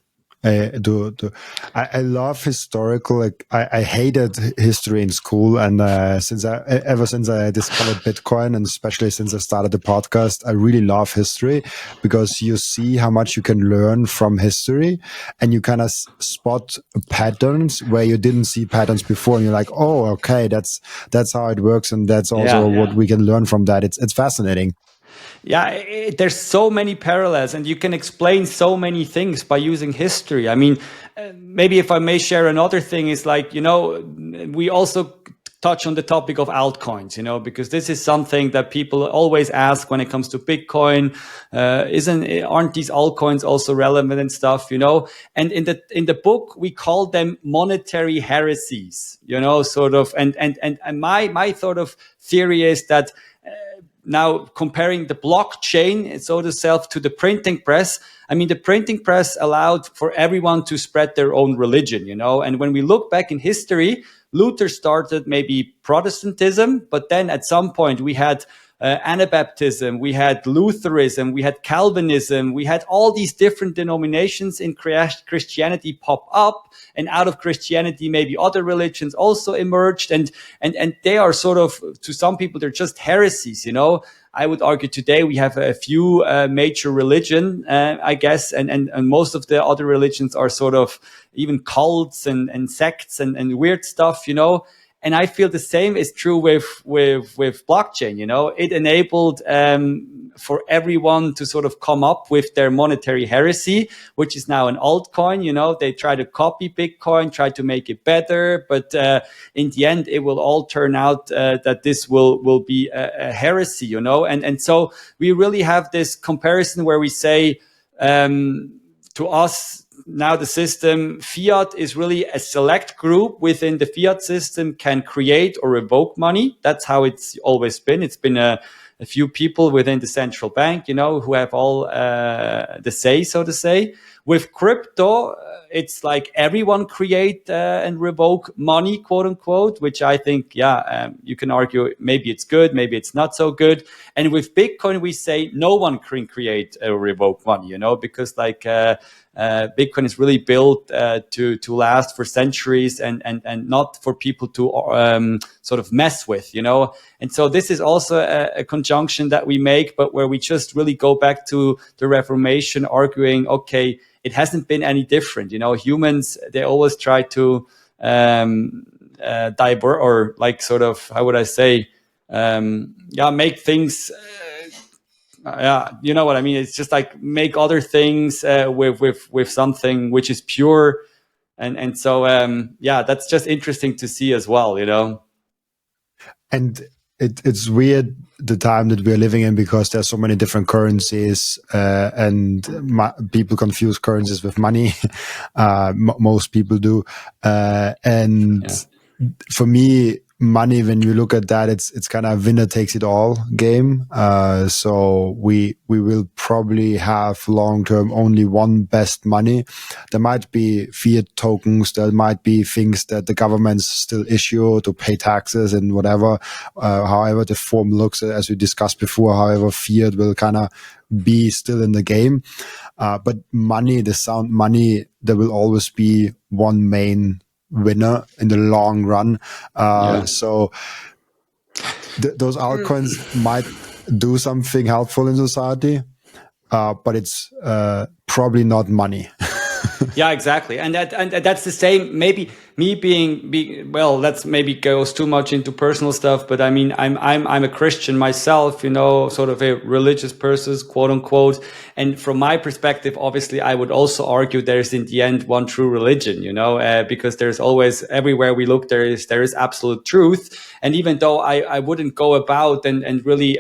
Speaker 2: I love historical. Like I hated history in school, and ever since I discovered Bitcoin, and especially since I started the podcast, I really love history because you see how much you can learn from history, and you kind of spot patterns where you didn't see patterns before, and you're like, oh, okay, that's how it works, and that's also what we can learn from that. It's fascinating.
Speaker 1: Yeah, there's so many parallels, and you can explain so many things by using history. I mean, maybe if I may share another thing is like, we also touch on the topic of altcoins, because this is something that people always ask when it comes to Bitcoin. Aren't these altcoins also relevant and stuff, And in the book, we call them monetary heresies, sort of. And my sort of theory is that now comparing the blockchain, so to self, to the printing press, I mean, the printing press allowed for everyone to spread their own religion, And when we look back in history, Luther started maybe Protestantism, but then at some point we had Anabaptism, we had Lutheranism, we had Calvinism, we had all these different denominations in Christianity pop up, and out of Christianity maybe other religions also emerged, and they are sort of, to some people, they're just heresies, I would argue today we have a few major religion, I guess, and most of the other religions are sort of even cults and sects and weird stuff, And I feel the same is true with blockchain. It enabled for everyone to sort of come up with their monetary heresy, which is now an altcoin. They try to copy Bitcoin, try to make it better, but in the end, it will all turn out that this will be a heresy. And so we really have this comparison where we say to us, now the system, fiat is really a select group within the fiat system can create or revoke money. That's how it's always been. It's been a few people within the central bank, who have all the say, so to say. With crypto, it's like everyone create and revoke money, quote unquote, which I think, you can argue maybe it's good, maybe it's not so good. And with Bitcoin, we say no one can create or revoke money, because like Bitcoin is really built to last for centuries and not for people to sort of mess with, And so this is also a conjunction that we make, but where we just really go back to the Reformation, arguing, okay, it hasn't been any different. Humans, they always try to divert, or like sort of, how would I say, make things. You know what I mean? It's just like make other things with something which is pure, and so that's just interesting to see as well.
Speaker 2: And it's weird the time that we're living in because there's so many different currencies and people confuse currencies with money. Most people do. For me, money, when you look at that, it's kind of winner takes it all game. So we will probably have long term only one best money. There might be fiat tokens. There might be things that the governments still issue to pay taxes and whatever. However the form looks, as we discussed before, however fiat will kind of be still in the game. But money, the sound money, there will always be one main winner in the long run. So those altcoins might do something helpful in society, but it's probably not money.
Speaker 1: Yeah, exactly. And that's the same. Maybe me being well, that's maybe goes too much into personal stuff, but I mean, I'm a Christian myself, sort of a religious person, quote unquote. And from my perspective, obviously, I would also argue there's in the end one true religion, because there's always, everywhere we look, there is absolute truth. And even though I wouldn't go about and really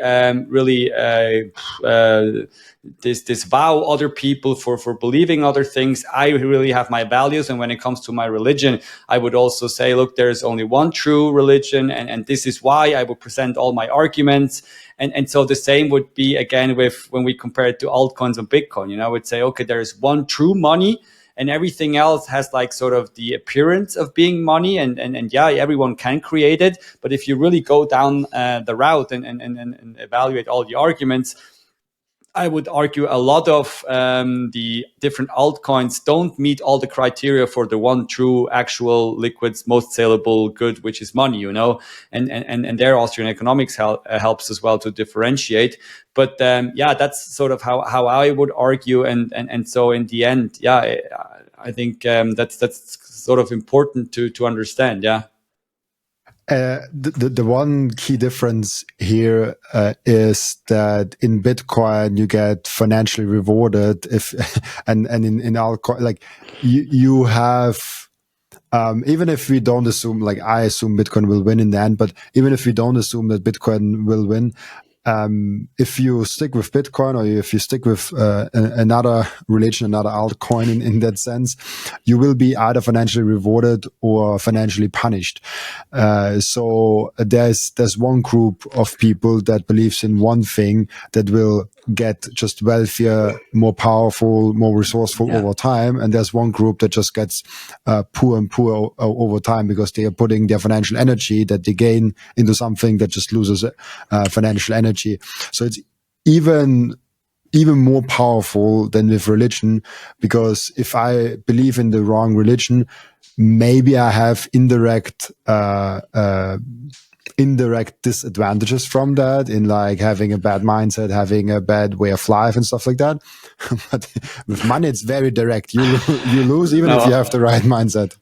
Speaker 1: disavow other people for believing other things, I really have my values. And when it comes to my religion, I would also say, look, there's only one true religion, and this is why. I would present all my arguments. And so the same would be again with when we compare it to altcoins and Bitcoin. You know, I would say, okay, there is one true money, and everything else has like sort of the appearance of being money, and yeah, everyone can create it. But if you really go down the route and evaluate all the arguments, I would argue a lot of the different altcoins don't meet all the criteria for the one true, actual, liquid, most saleable good, which is money, you know, and their Austrian economics helps as well to differentiate. But yeah, that's sort of how I would argue, and so in the end, yeah, I think that's sort of important to understand, yeah.
Speaker 2: The one key difference here is that in Bitcoin you get financially rewarded if and in altcoin, like you have even if we don't assume, like I assume Bitcoin will win in the end, but even if we don't assume that Bitcoin will win, if you stick with Bitcoin or if you stick with another religion, another altcoin in that sense, you will be either financially rewarded or financially punished. So there's one group of people that believes in one thing that will get just wealthier, more powerful, more resourceful over time. And there's one group that just gets poor and poor over time because they are putting their financial energy that they gain into something that just loses financial energy. So it's even more powerful than with religion, because if I believe in the wrong religion, maybe I have indirect disadvantages from that, in like having a bad mindset, having a bad way of life and stuff like that. But with money, it's very direct. You lose even if you have the right mindset.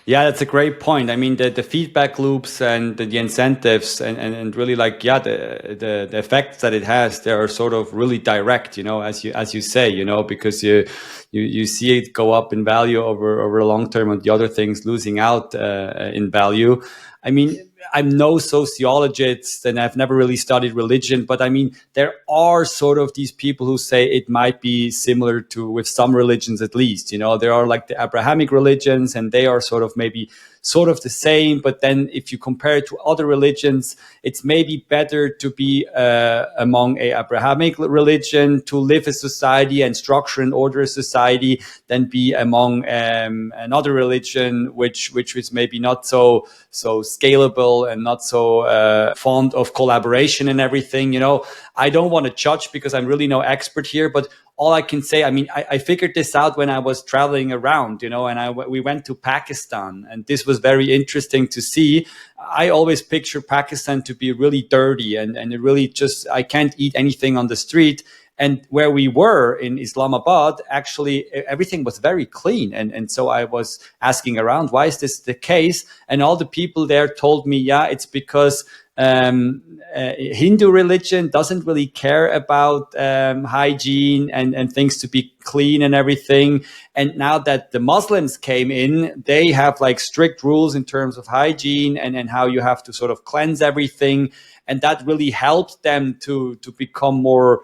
Speaker 1: Yeah, that's a great point. I mean, the feedback loops and the incentives and really like, yeah, the effects that it has, they are sort of really direct, you know, as you say, you know, because you see it go up in value over a long term, and the other things losing out in value. I mean, I'm no sociologist and I've never really studied religion, but I mean, there are sort of these people who say it might be similar to with some religions, at least, you know, there are like the Abrahamic religions, and they are sort of maybe sort of the same. But then if you compare it to other religions, it's maybe better to be among a Abrahamic religion to live a society and structure and order a society than be among another religion, which is maybe not so scalable and not so fond of collaboration and everything. You know, I don't want to judge because I'm really no expert here, but all I can say, I mean, I figured this out when I was traveling around, you know, and we went to Pakistan, and this was very interesting to see. I always picture Pakistan to be really dirty and it really just, I can't eat anything on the street. And where we were in Islamabad, actually, everything was very clean. And so I was asking around, why is this the case? And all the people there told me, yeah, it's because Hindu religion doesn't really care about hygiene and things to be clean and everything. And now that the Muslims came in, they have like strict rules in terms of hygiene and how you have to sort of cleanse everything. And that really helped them to become more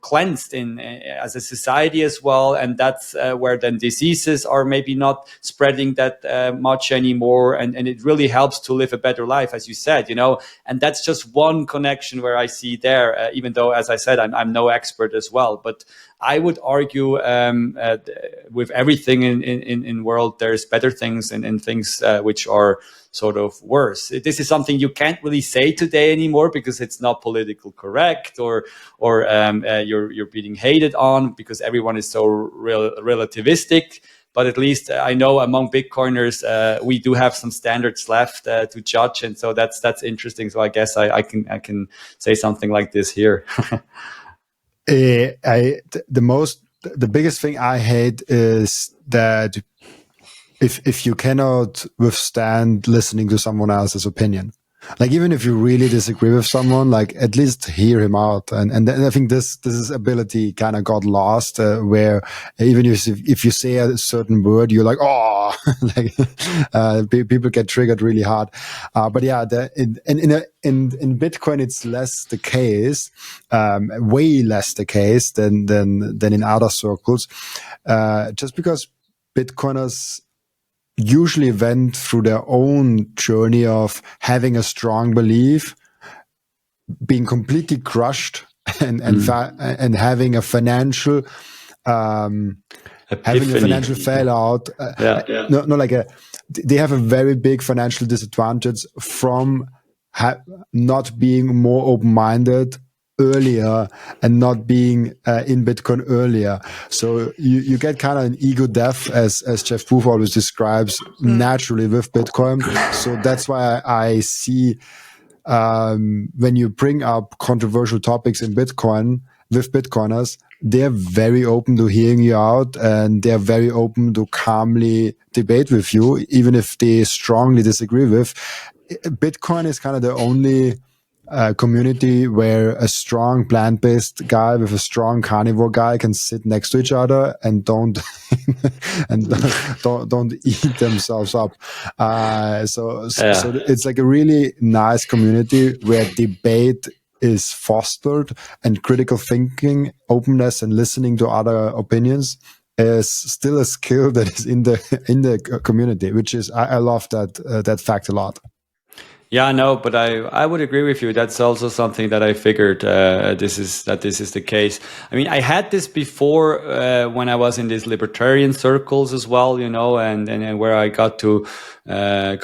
Speaker 1: cleansed in as a society as well. And that's where then diseases are maybe not spreading that much anymore, and it really helps to live a better life, as you said, you know. And that's just one connection where I see there, even though, as I said, I'm no expert as well. But I would argue with everything in world, there's better things and things which are sort of worse. This is something you can't really say today anymore because it's not politically correct, or you're being hated on because everyone is so relativistic. But at least I know among Bitcoiners, we do have some standards left to judge, and so that's interesting. So I guess I can say something like this here.
Speaker 2: The biggest thing I hate is that if you cannot withstand listening to someone else's opinion, like even if you really disagree with someone, like at least hear him out. And I think this ability kind of got lost, where even if you say a certain word, you're like, oh, like people get triggered really hard. But yeah, in Bitcoin, it's less the case, way less the case than in other circles, just because Bitcoiners usually went through their own journey of having a strong belief, being completely crushed, and having a financial fallout. They have a very big financial disadvantage from not being more open-minded earlier and not being in Bitcoin earlier. So you get kind of an ego death, as Jeff Booth always describes, naturally with Bitcoin. So that's why I see when you bring up controversial topics in Bitcoin with Bitcoiners, they're very open to hearing you out, and they're very open to calmly debate with you, even if they strongly disagree with. Bitcoin is kind of the only community where a strong plant-based guy with a strong carnivore guy can sit next to each other and don't don't eat themselves up. So it's like a really nice community where debate is fostered, and critical thinking, openness, and listening to other opinions is still a skill that is in the community, which is I love that fact a lot.
Speaker 1: Yeah, no, but I would agree with you. That's also something that I figured this is the case. I mean, I had this before when I was in these libertarian circles as well, you know, and where I got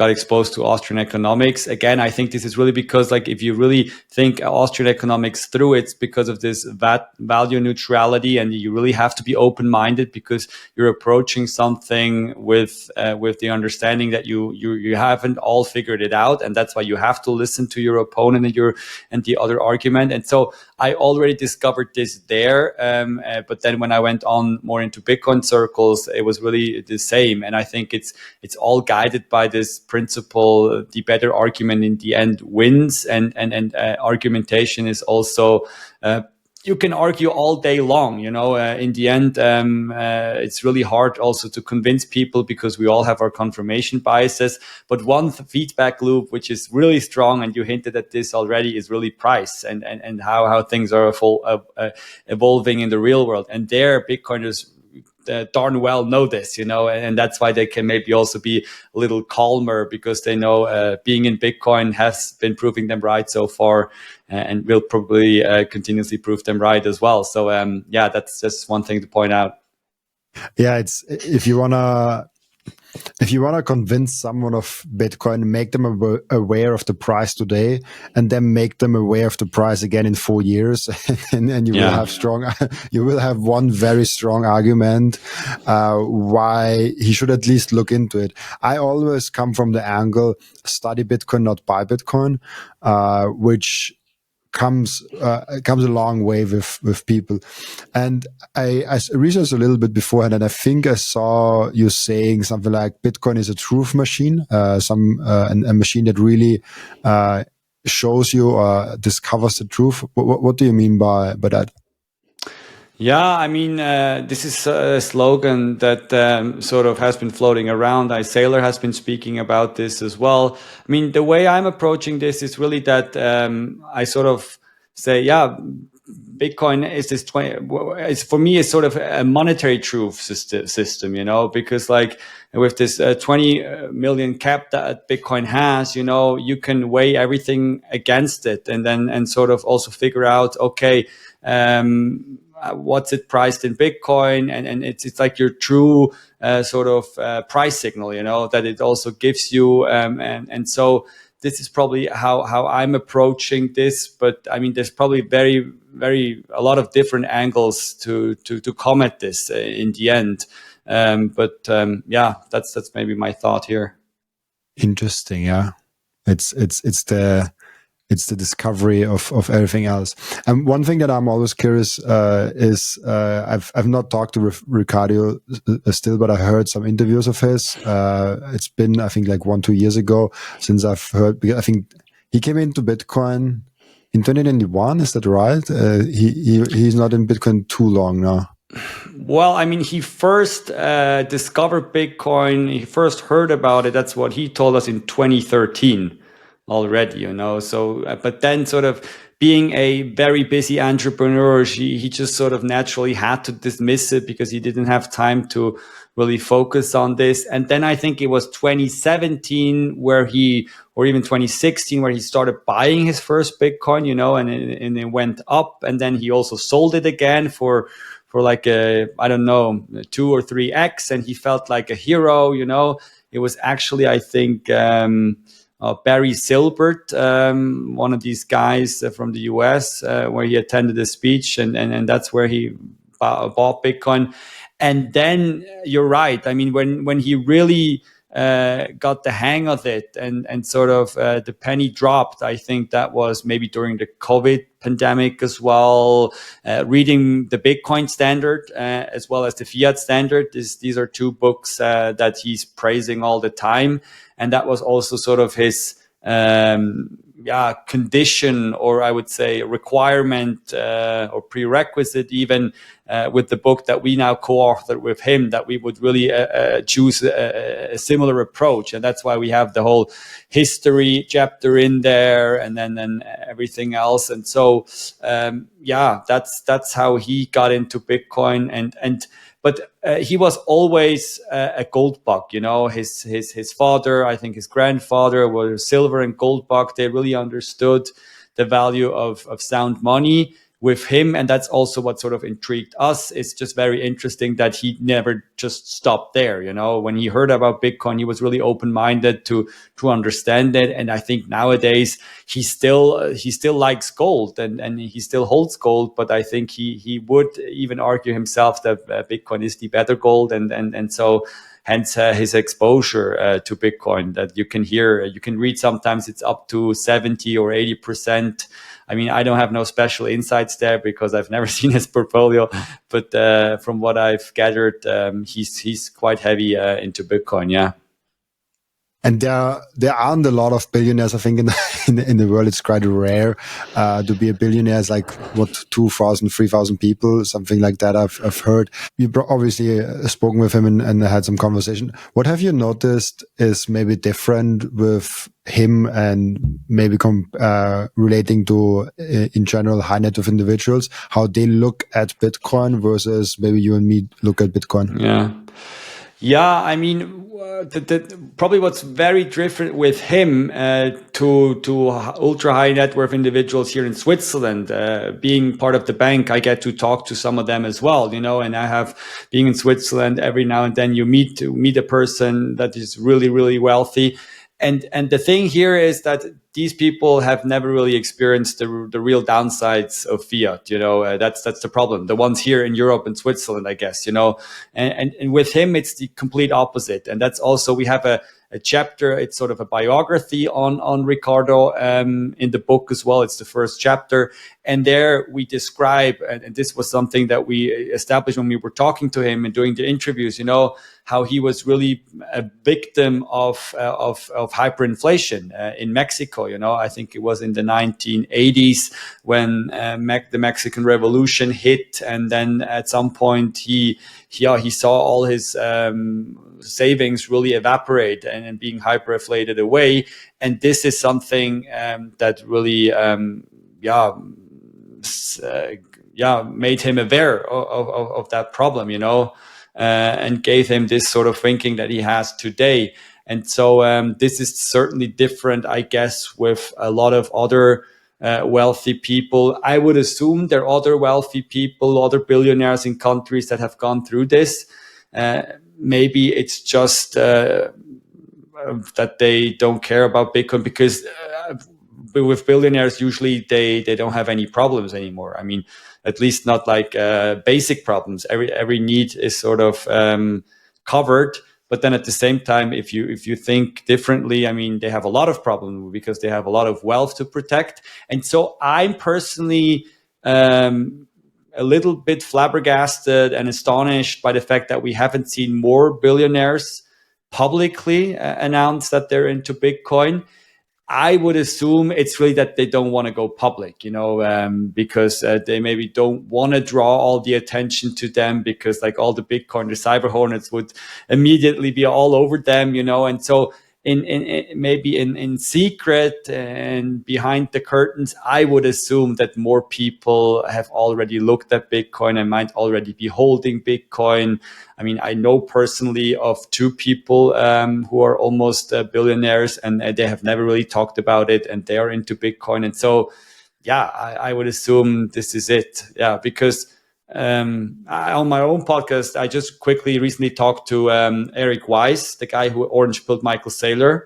Speaker 1: exposed to Austrian economics. Again, I think this is really because, like, if you really think Austrian economics through, it's because of this value neutrality, and you really have to be open-minded because you're approaching something with the understanding that you haven't all figured it out, and that's why you have to listen to your opponent and the other argument. And so I already discovered this there, but then when I went on more into Bitcoin circles, it was really the same. And I think it's all guided by this principle: the better argument in the end wins, and argumentation is also. You can argue all day long, you know. In the end, it's really hard also to convince people because we all have our confirmation biases. But one feedback loop, which is really strong, and you hinted at this already, is really price and how things are evolving in the real world. And there, Bitcoiners darn well know this, you know, and that's why they can maybe also be a little calmer, because they know being in Bitcoin has been proving them right so far, and will probably continuously prove them right as well. So yeah, that's just one thing to point out.
Speaker 2: Yeah, it's if you wanna convince someone of Bitcoin, make them aware of the price today, and then make them aware of the price again in 4 years, and you will have you will have one very strong argument why he should at least look into it. I always come from the angle: study Bitcoin, not buy Bitcoin, which comes a long way with people. And I researched a little bit beforehand, and I think I saw you saying something like Bitcoin is a truth machine, a machine that really shows you or discovers the truth. What do you mean by that?
Speaker 1: Yeah, I mean, this is a slogan that sort of has been floating around. Seyr has been speaking about this as well. I mean, the way I'm approaching this is really that I sort of say, yeah, Bitcoin is this 20, it's, for me, it's sort of a monetary truth system, you know, because like with this 20 million cap that Bitcoin has, you know, you can weigh everything against it and sort of also figure out, okay, what's it priced in Bitcoin, and it's like your true sort of price signal, you know, that it also gives you, and so this is probably how I'm approaching this. But I mean, there's probably a lot of different angles to come at this in the end. Yeah, that's maybe my thought here.
Speaker 2: Interesting. Yeah, it's the discovery of everything else. And one thing that I'm always curious is I've not talked to Ricardo still, but I heard some interviews of his. It's been, I think, like 1-2 years ago since I've heard. I think he came into Bitcoin in 2021. Is that right? He's not in Bitcoin too long now.
Speaker 1: Well, I mean, he first discovered Bitcoin. He first heard about it. That's what he told us in 2013. already, So, but then sort of being a very busy entrepreneur, he just sort of naturally had to dismiss it because he didn't have time to really focus on this. And then I think it was 2017 or even 2016, where he started buying his first Bitcoin, and it went up. And then he also sold it again for like I don't know, 2 or 3x. And he felt like a hero, It was actually, I think, Barry Silbert, one of these guys from the US, where he attended a speech, and that's where he bought Bitcoin. And then you're right. I mean, when he really got the hang of it, and sort of the penny dropped, I think that was maybe during the COVID pandemic as well. Reading the Bitcoin Standard as well as the Fiat Standard, these are two books that he's praising all the time. And that was also sort of his condition, or I would say requirement or prerequisite, even with the book that we now co-authored with him, that we would really choose a similar approach. And that's why we have the whole history chapter in there, and then everything else. And so that's how he got into Bitcoin. But he was always a gold bug, His father, I think his grandfather, were silver and gold bug. They really understood the value of sound money with him, and that's also what sort of intrigued us. It's just very interesting that he never just stopped there. When he heard about Bitcoin, he was really open-minded to understand it. And I think nowadays he still likes gold, and he still holds gold. But I think he would even argue himself that Bitcoin is the better gold, and so hence his exposure to Bitcoin, that you can read sometimes it's up to 70 or 80%. I mean, I don't have no special insights there because I've never seen his portfolio, but from what I've gathered, he's quite heavy into Bitcoin. Yeah.
Speaker 2: And there aren't a lot of billionaires. I think in the world it's quite rare to be a billionaire. It's like 2,000, 3,000 people, something like that. I've heard. You've obviously spoken with him and had some conversation. What have you noticed is maybe different with him and maybe relating to in general high net worth individuals, how they look at Bitcoin versus maybe you and me look at Bitcoin?
Speaker 1: Yeah, I mean, probably what's very different with him to ultra high net worth individuals here in Switzerland, being part of the bank, I get to talk to some of them as well, and I have, being in Switzerland, every now and then you meet a person that is really, really wealthy. And the thing here is that these people have never really experienced the real downsides of fiat. That's the problem. The ones here in Europe and Switzerland, I guess. And with him, it's the complete opposite. And that's also, we have a chapter. It's sort of a biography on Ricardo in the book as well. It's the first chapter. And there we describe, and this was something that we established when we were talking to him and doing the interviews, how he was really a victim of hyperinflation in Mexico. I think it was in the 1980s when the Mexican Revolution hit. And then at some point he saw all his savings really evaporate and being hyperinflated away. And this is something that really, made him aware of that problem, and gave him this sort of thinking that he has today. And so this is certainly different, I guess, with a lot of other wealthy people. I would assume there are other wealthy people, other billionaires in countries that have gone through this. Maybe it's just that they don't care about Bitcoin because with billionaires, usually they don't have any problems anymore. I mean, at least not like basic problems. Every need is sort of covered. But then at the same time, if you think differently, I mean, they have a lot of problems because they have a lot of wealth to protect. And so I'm personally a little bit flabbergasted and astonished by the fact that we haven't seen more billionaires publicly announce that they're into Bitcoin. I would assume it's really that they don't want to go public, because they maybe don't want to draw all the attention to them because like all the Bitcoin, the cyber hornets would immediately be all over them, and so maybe in secret and behind the curtains, I would assume that more people have already looked at Bitcoin and might already be holding Bitcoin. I mean, I know personally of two people who are almost billionaires, and they have never really talked about it, and they are into Bitcoin. And so, yeah, I would assume this is it. Yeah, because on my own podcast, I just quickly recently talked to Eric Weiss, the guy who orange pilled Michael Saylor.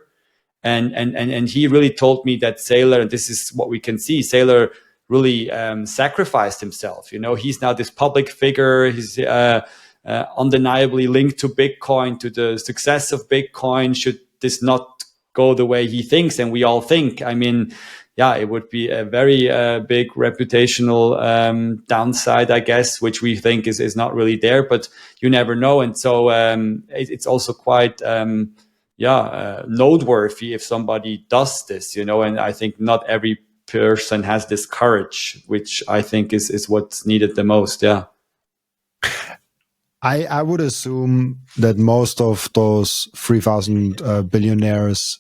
Speaker 1: And he really told me that Saylor, and this is what we can see, Saylor really sacrificed himself. You know, he's now this public figure. He's undeniably linked to Bitcoin, to the success of Bitcoin. Should this not go the way he thinks, and we all think, I mean, yeah, it would be a very big reputational downside, I guess, which we think is not really there, but you never know. And so it's also quite, noteworthy if somebody does this, you know, and I think not every person has this courage, which I think is what's needed the most. Yeah.
Speaker 2: I would assume that most of those 3,000 billionaires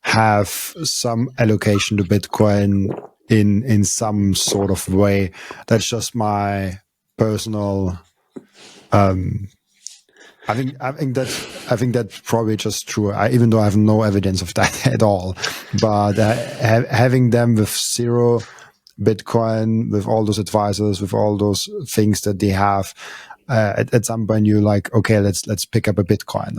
Speaker 2: have some allocation to Bitcoin in some sort of way. That's just my personal. I think that's probably just true. Even though I have no evidence of that at all, but having them with zero Bitcoin, with all those advisors, with all those things that they have, at some point you're like, okay, let's pick up a Bitcoin.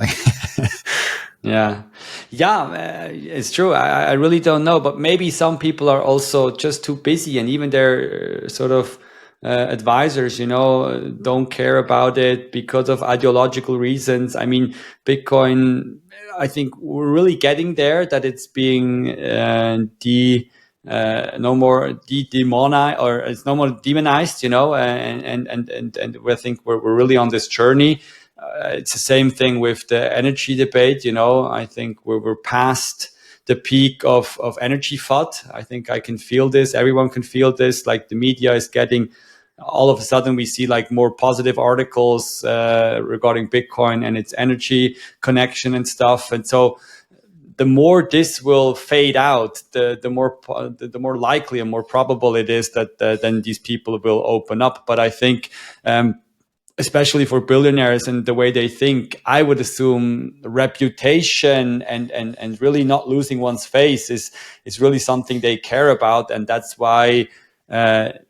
Speaker 1: Yeah, it's true. I really don't know, but maybe some people are also just too busy, and even their sort of advisors, you know, don't care about it because of ideological reasons. I mean, Bitcoin, I think we're really getting there, that it's being no more demonized, or it's no more demonized, you know, and I think we're really on this journey. It's the same thing with the energy debate. You know, I think we're past the peak of energy FUD. I think I can feel this. Everyone can feel this. Like the media is getting, all of a sudden we see like more positive articles regarding Bitcoin and its energy connection and stuff. And so the more this will fade out, the more likely and more probable it is that then these people will open up. But I think especially for billionaires and the way they think, I would assume reputation and really not losing one's face is really something they care about. And that's why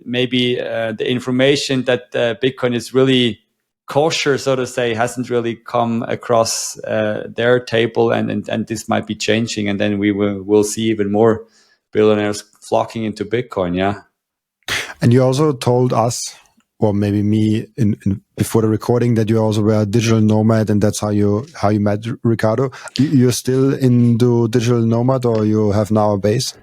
Speaker 1: maybe the information that Bitcoin is really kosher, so to say, hasn't really come across their table, and this might be changing. And then we'll see even more billionaires flocking into Bitcoin. Yeah.
Speaker 2: And you also told us, or maybe me, in before the recording, that you also were a digital nomad, and that's how you met Ricardo. You're still into digital nomad, or you have now a base?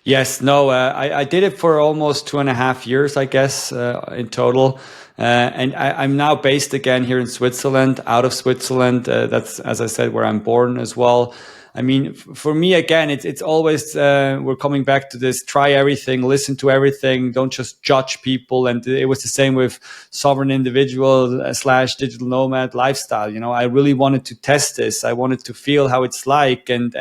Speaker 1: Yes, no, I did it for almost 2.5 years, I guess, in total. And I'm now based again here in Switzerland, out of Switzerland. That's, as I said, where I'm born as well. I mean, for me, again, it's always, we're coming back to this: try everything, listen to everything, don't just judge people. And it was the same with sovereign individual / digital nomad lifestyle. You know, I really wanted to test this. I wanted to feel how it's like, and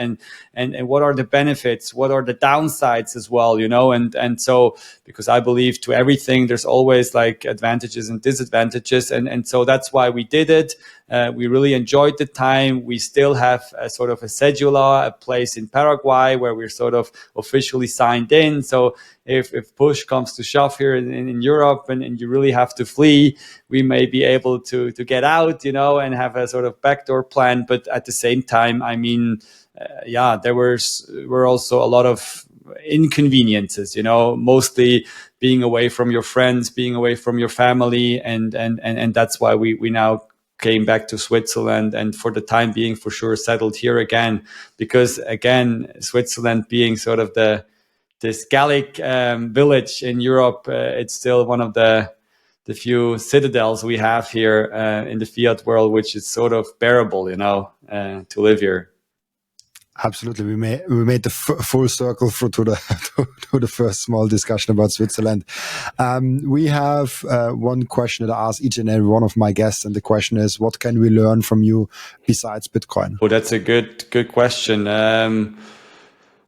Speaker 1: what are the benefits, what are the downsides as well, you know. And so, because I believe to everything there's always like advantages and disadvantages, and so that's why we did it. We really enjoyed the time. We still have a sort of a cedula, a place in Paraguay where we're sort of officially signed in. So if push comes to shove here in Europe, and you really have to flee, we may be able to get out, you know, and have a sort of backdoor plan. But at the same time, I mean, there were also a lot of inconveniences, you know, mostly being away from your friends, being away from your family, and that's why we now came back to Switzerland, and for the time being, for sure, settled here again. Because again, Switzerland being sort of this Gallic village in Europe, it's still one of the few citadels we have here in the fiat world, which is sort of bearable, you know, to live here.
Speaker 2: Absolutely, we made the full circle through to the to the first small discussion about Switzerland. We have one question that I ask each and every one of my guests, and the question is, what can we learn from you besides Bitcoin?
Speaker 1: Oh, that's a good question.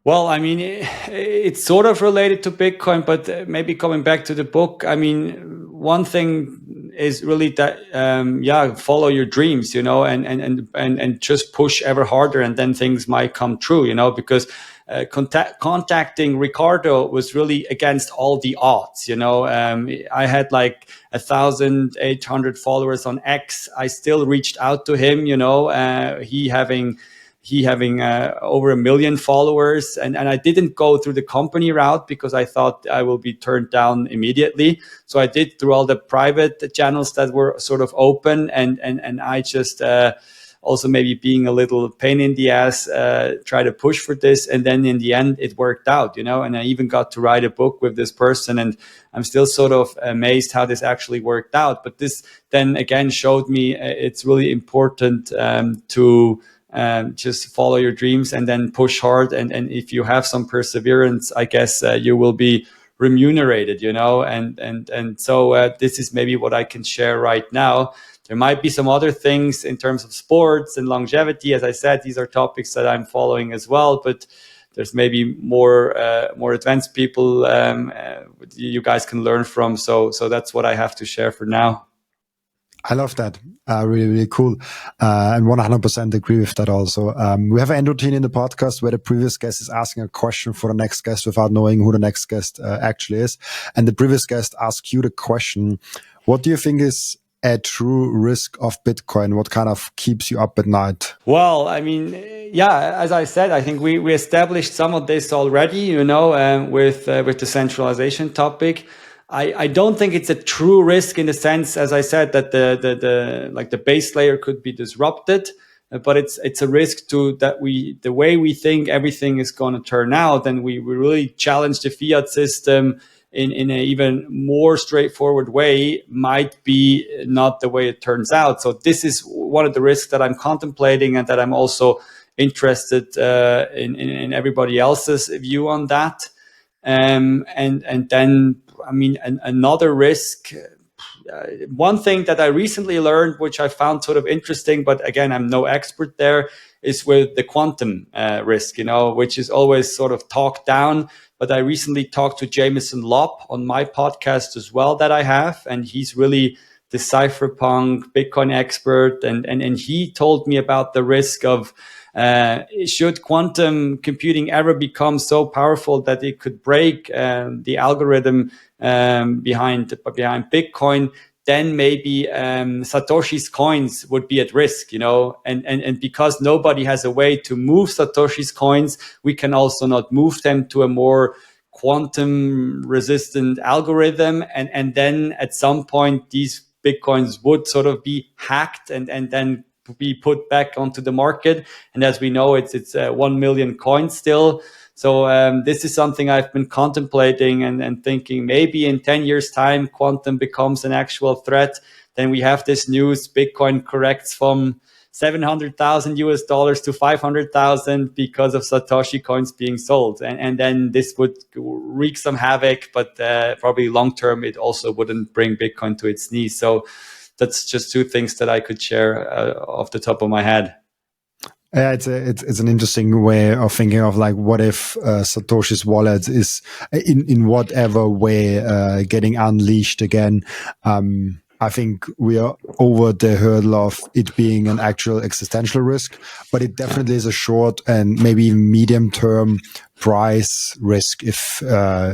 Speaker 1: Well, I mean, it's sort of related to Bitcoin, but maybe coming back to the book, I mean, one thing is really that, follow your dreams, and just push ever harder, and then things might come true, because contacting Ricardo was really against all the odds, I had like 1,800 followers on X. I still reached out to him, he having over 1 million followers, and I didn't go through the company route because I thought I will be turned down immediately. So I did through all the private channels that were sort of open, and I just also maybe being a little pain in the ass, try to push for this, and then in the end it worked out, and I even got to write a book with this person, and I'm still sort of amazed how this actually worked out. But this then again showed me it's really important to just follow your dreams and then push hard. And if you have some perseverance, I guess you will be remunerated, and so this is maybe what I can share right now. There might be some other things in terms of sports and longevity. As I said, these are topics that I'm following as well, but there's maybe more advanced people you guys can learn from. So that's what I have to share for now.
Speaker 2: I love that. Really, really cool. And 100% agree with that also. We have an end routine in the podcast where the previous guest is asking a question for the next guest without knowing who the next guest actually is. And the previous guest asks you the question, what do you think is a true risk of Bitcoin? What kind of keeps you up at night?
Speaker 1: Well, I mean, as I said, I think we established some of this already, with the centralization topic. I don't think it's a true risk in the sense, as I said, that the base layer could be disrupted, but it's a risk to the way we think everything is going to turn out, and we really challenge the fiat system in an even more straightforward way might be not the way it turns out. So this is one of the risks that I'm contemplating, and that I'm also interested in everybody else's view on that. And then, I mean, another risk, one thing that I recently learned, which I found sort of interesting, but again, I'm no expert there, is with the quantum risk, which is always sort of talked down. But I recently talked to Jameson Lopp on my podcast as well that I have, and he's really the cypherpunk Bitcoin expert, and he told me about the risk of should quantum computing ever become so powerful that it could break the algorithm behind Bitcoin, then maybe Satoshi's coins would be at risk, and because nobody has a way to move Satoshi's coins, we can also not move them to a more quantum resistant algorithm. And then at some point, these Bitcoins would sort of be hacked and then be put back onto the market. And as we know, it's 1 million coins still. So this is something I've been contemplating and thinking maybe in 10 years time, quantum becomes an actual threat. Then we have this news, Bitcoin corrects from $700,000 to 500,000 because of Satoshi coins being sold. And then this would wreak some havoc, but probably long term, it also wouldn't bring Bitcoin to its knees. So that's just two things that I could share off the top of my head.
Speaker 2: Yeah, it's an interesting way of thinking of like, what if Satoshi's wallet is in whatever way getting unleashed again. I think we are over the hurdle of it being an actual existential risk, but it definitely is a short and maybe even medium term price risk if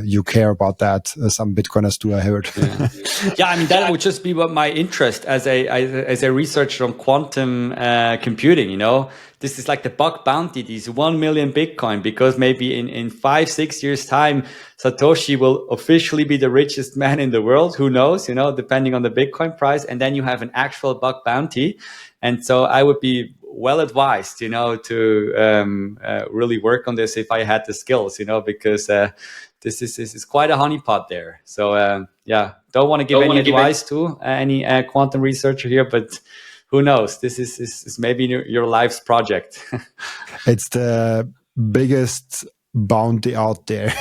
Speaker 2: you care about that. Some Bitcoiners do, I heard.
Speaker 1: Yeah, I mean, that would just be what my interest as a researcher on quantum computing, This is like the bug bounty, these 1 million Bitcoin, because maybe in 5-6 years time, Satoshi will officially be the richest man in the world. Who knows, depending on the Bitcoin price. And then you have an actual bug bounty. And so I would be well advised, to really work on this if I had the skills, because this is quite a honeypot there. So don't want to give any advice to any quantum researcher here, but who knows? This is maybe your life's project.
Speaker 2: It's the biggest bounty out there.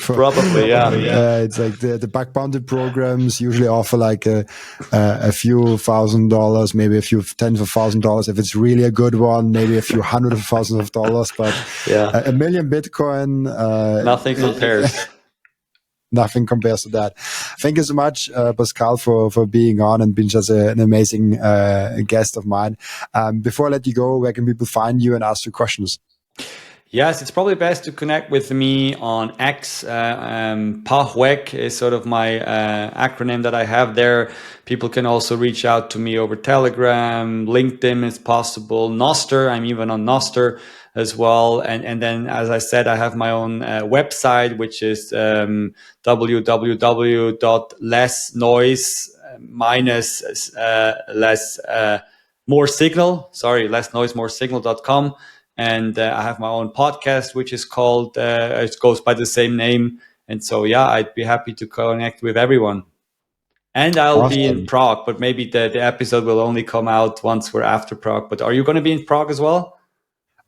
Speaker 1: Probably, yeah.
Speaker 2: It's like the bug bounty programs usually offer like a few $1,000s, maybe a few tens of $1,000s. If it's really a good one, maybe a few hundreds of thousands of dollars. But a million Bitcoin,
Speaker 1: nothing compares.
Speaker 2: Nothing compares to that. Thank you so much, Pascal, for being on and being just an amazing guest of mine. Before I let you go, where can people find you and ask you questions?
Speaker 1: Yes, it's probably best to connect with me on X. PAHWEC is sort of my acronym that I have there. People can also reach out to me over Telegram, LinkedIn is possible, Nostr. I'm even on Nostr as well. And then, as I said, I have my own website, which is lessnoise-moresesignal.com. And I have my own podcast, which is called, it goes by the same name. And so, yeah, I'd be happy to connect with everyone. And I'll be in Prague, but maybe the episode will only come out once we're after Prague. But are you going to be in Prague as well?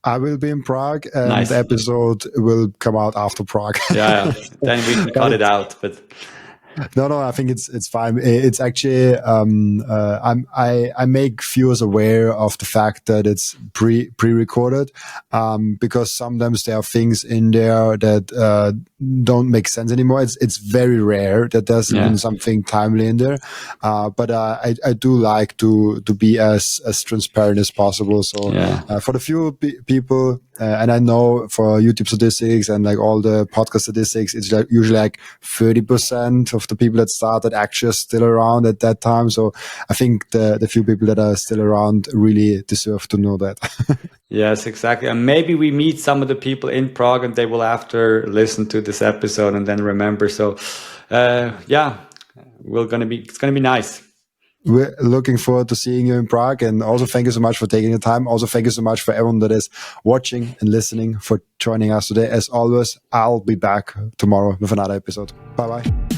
Speaker 2: I will be in Prague, and the episode will come out after Prague.
Speaker 1: Yeah. Then we can cut it out. But
Speaker 2: no, I think it's fine. It's actually I make viewers aware of the fact that it's pre-recorded, because sometimes there are things in there that don't make sense anymore. It's very rare that there's even something timely in there, but I do like to be as transparent as possible. So for the few people, and I know for YouTube statistics and like all the podcast statistics, it's like usually like 30% of the people that started actually are still around at that time. So I think the few people that are still around really deserve to know that.
Speaker 1: Yes, exactly. And maybe we meet some of the people in Prague and they will after listen to this episode and then remember. So it's going to be nice.
Speaker 2: We're looking forward to seeing you in Prague. And also thank you so much for taking the time. Also thank you so much for everyone that is watching and listening, for joining us today. As always, I'll be back tomorrow with another episode. Bye-bye.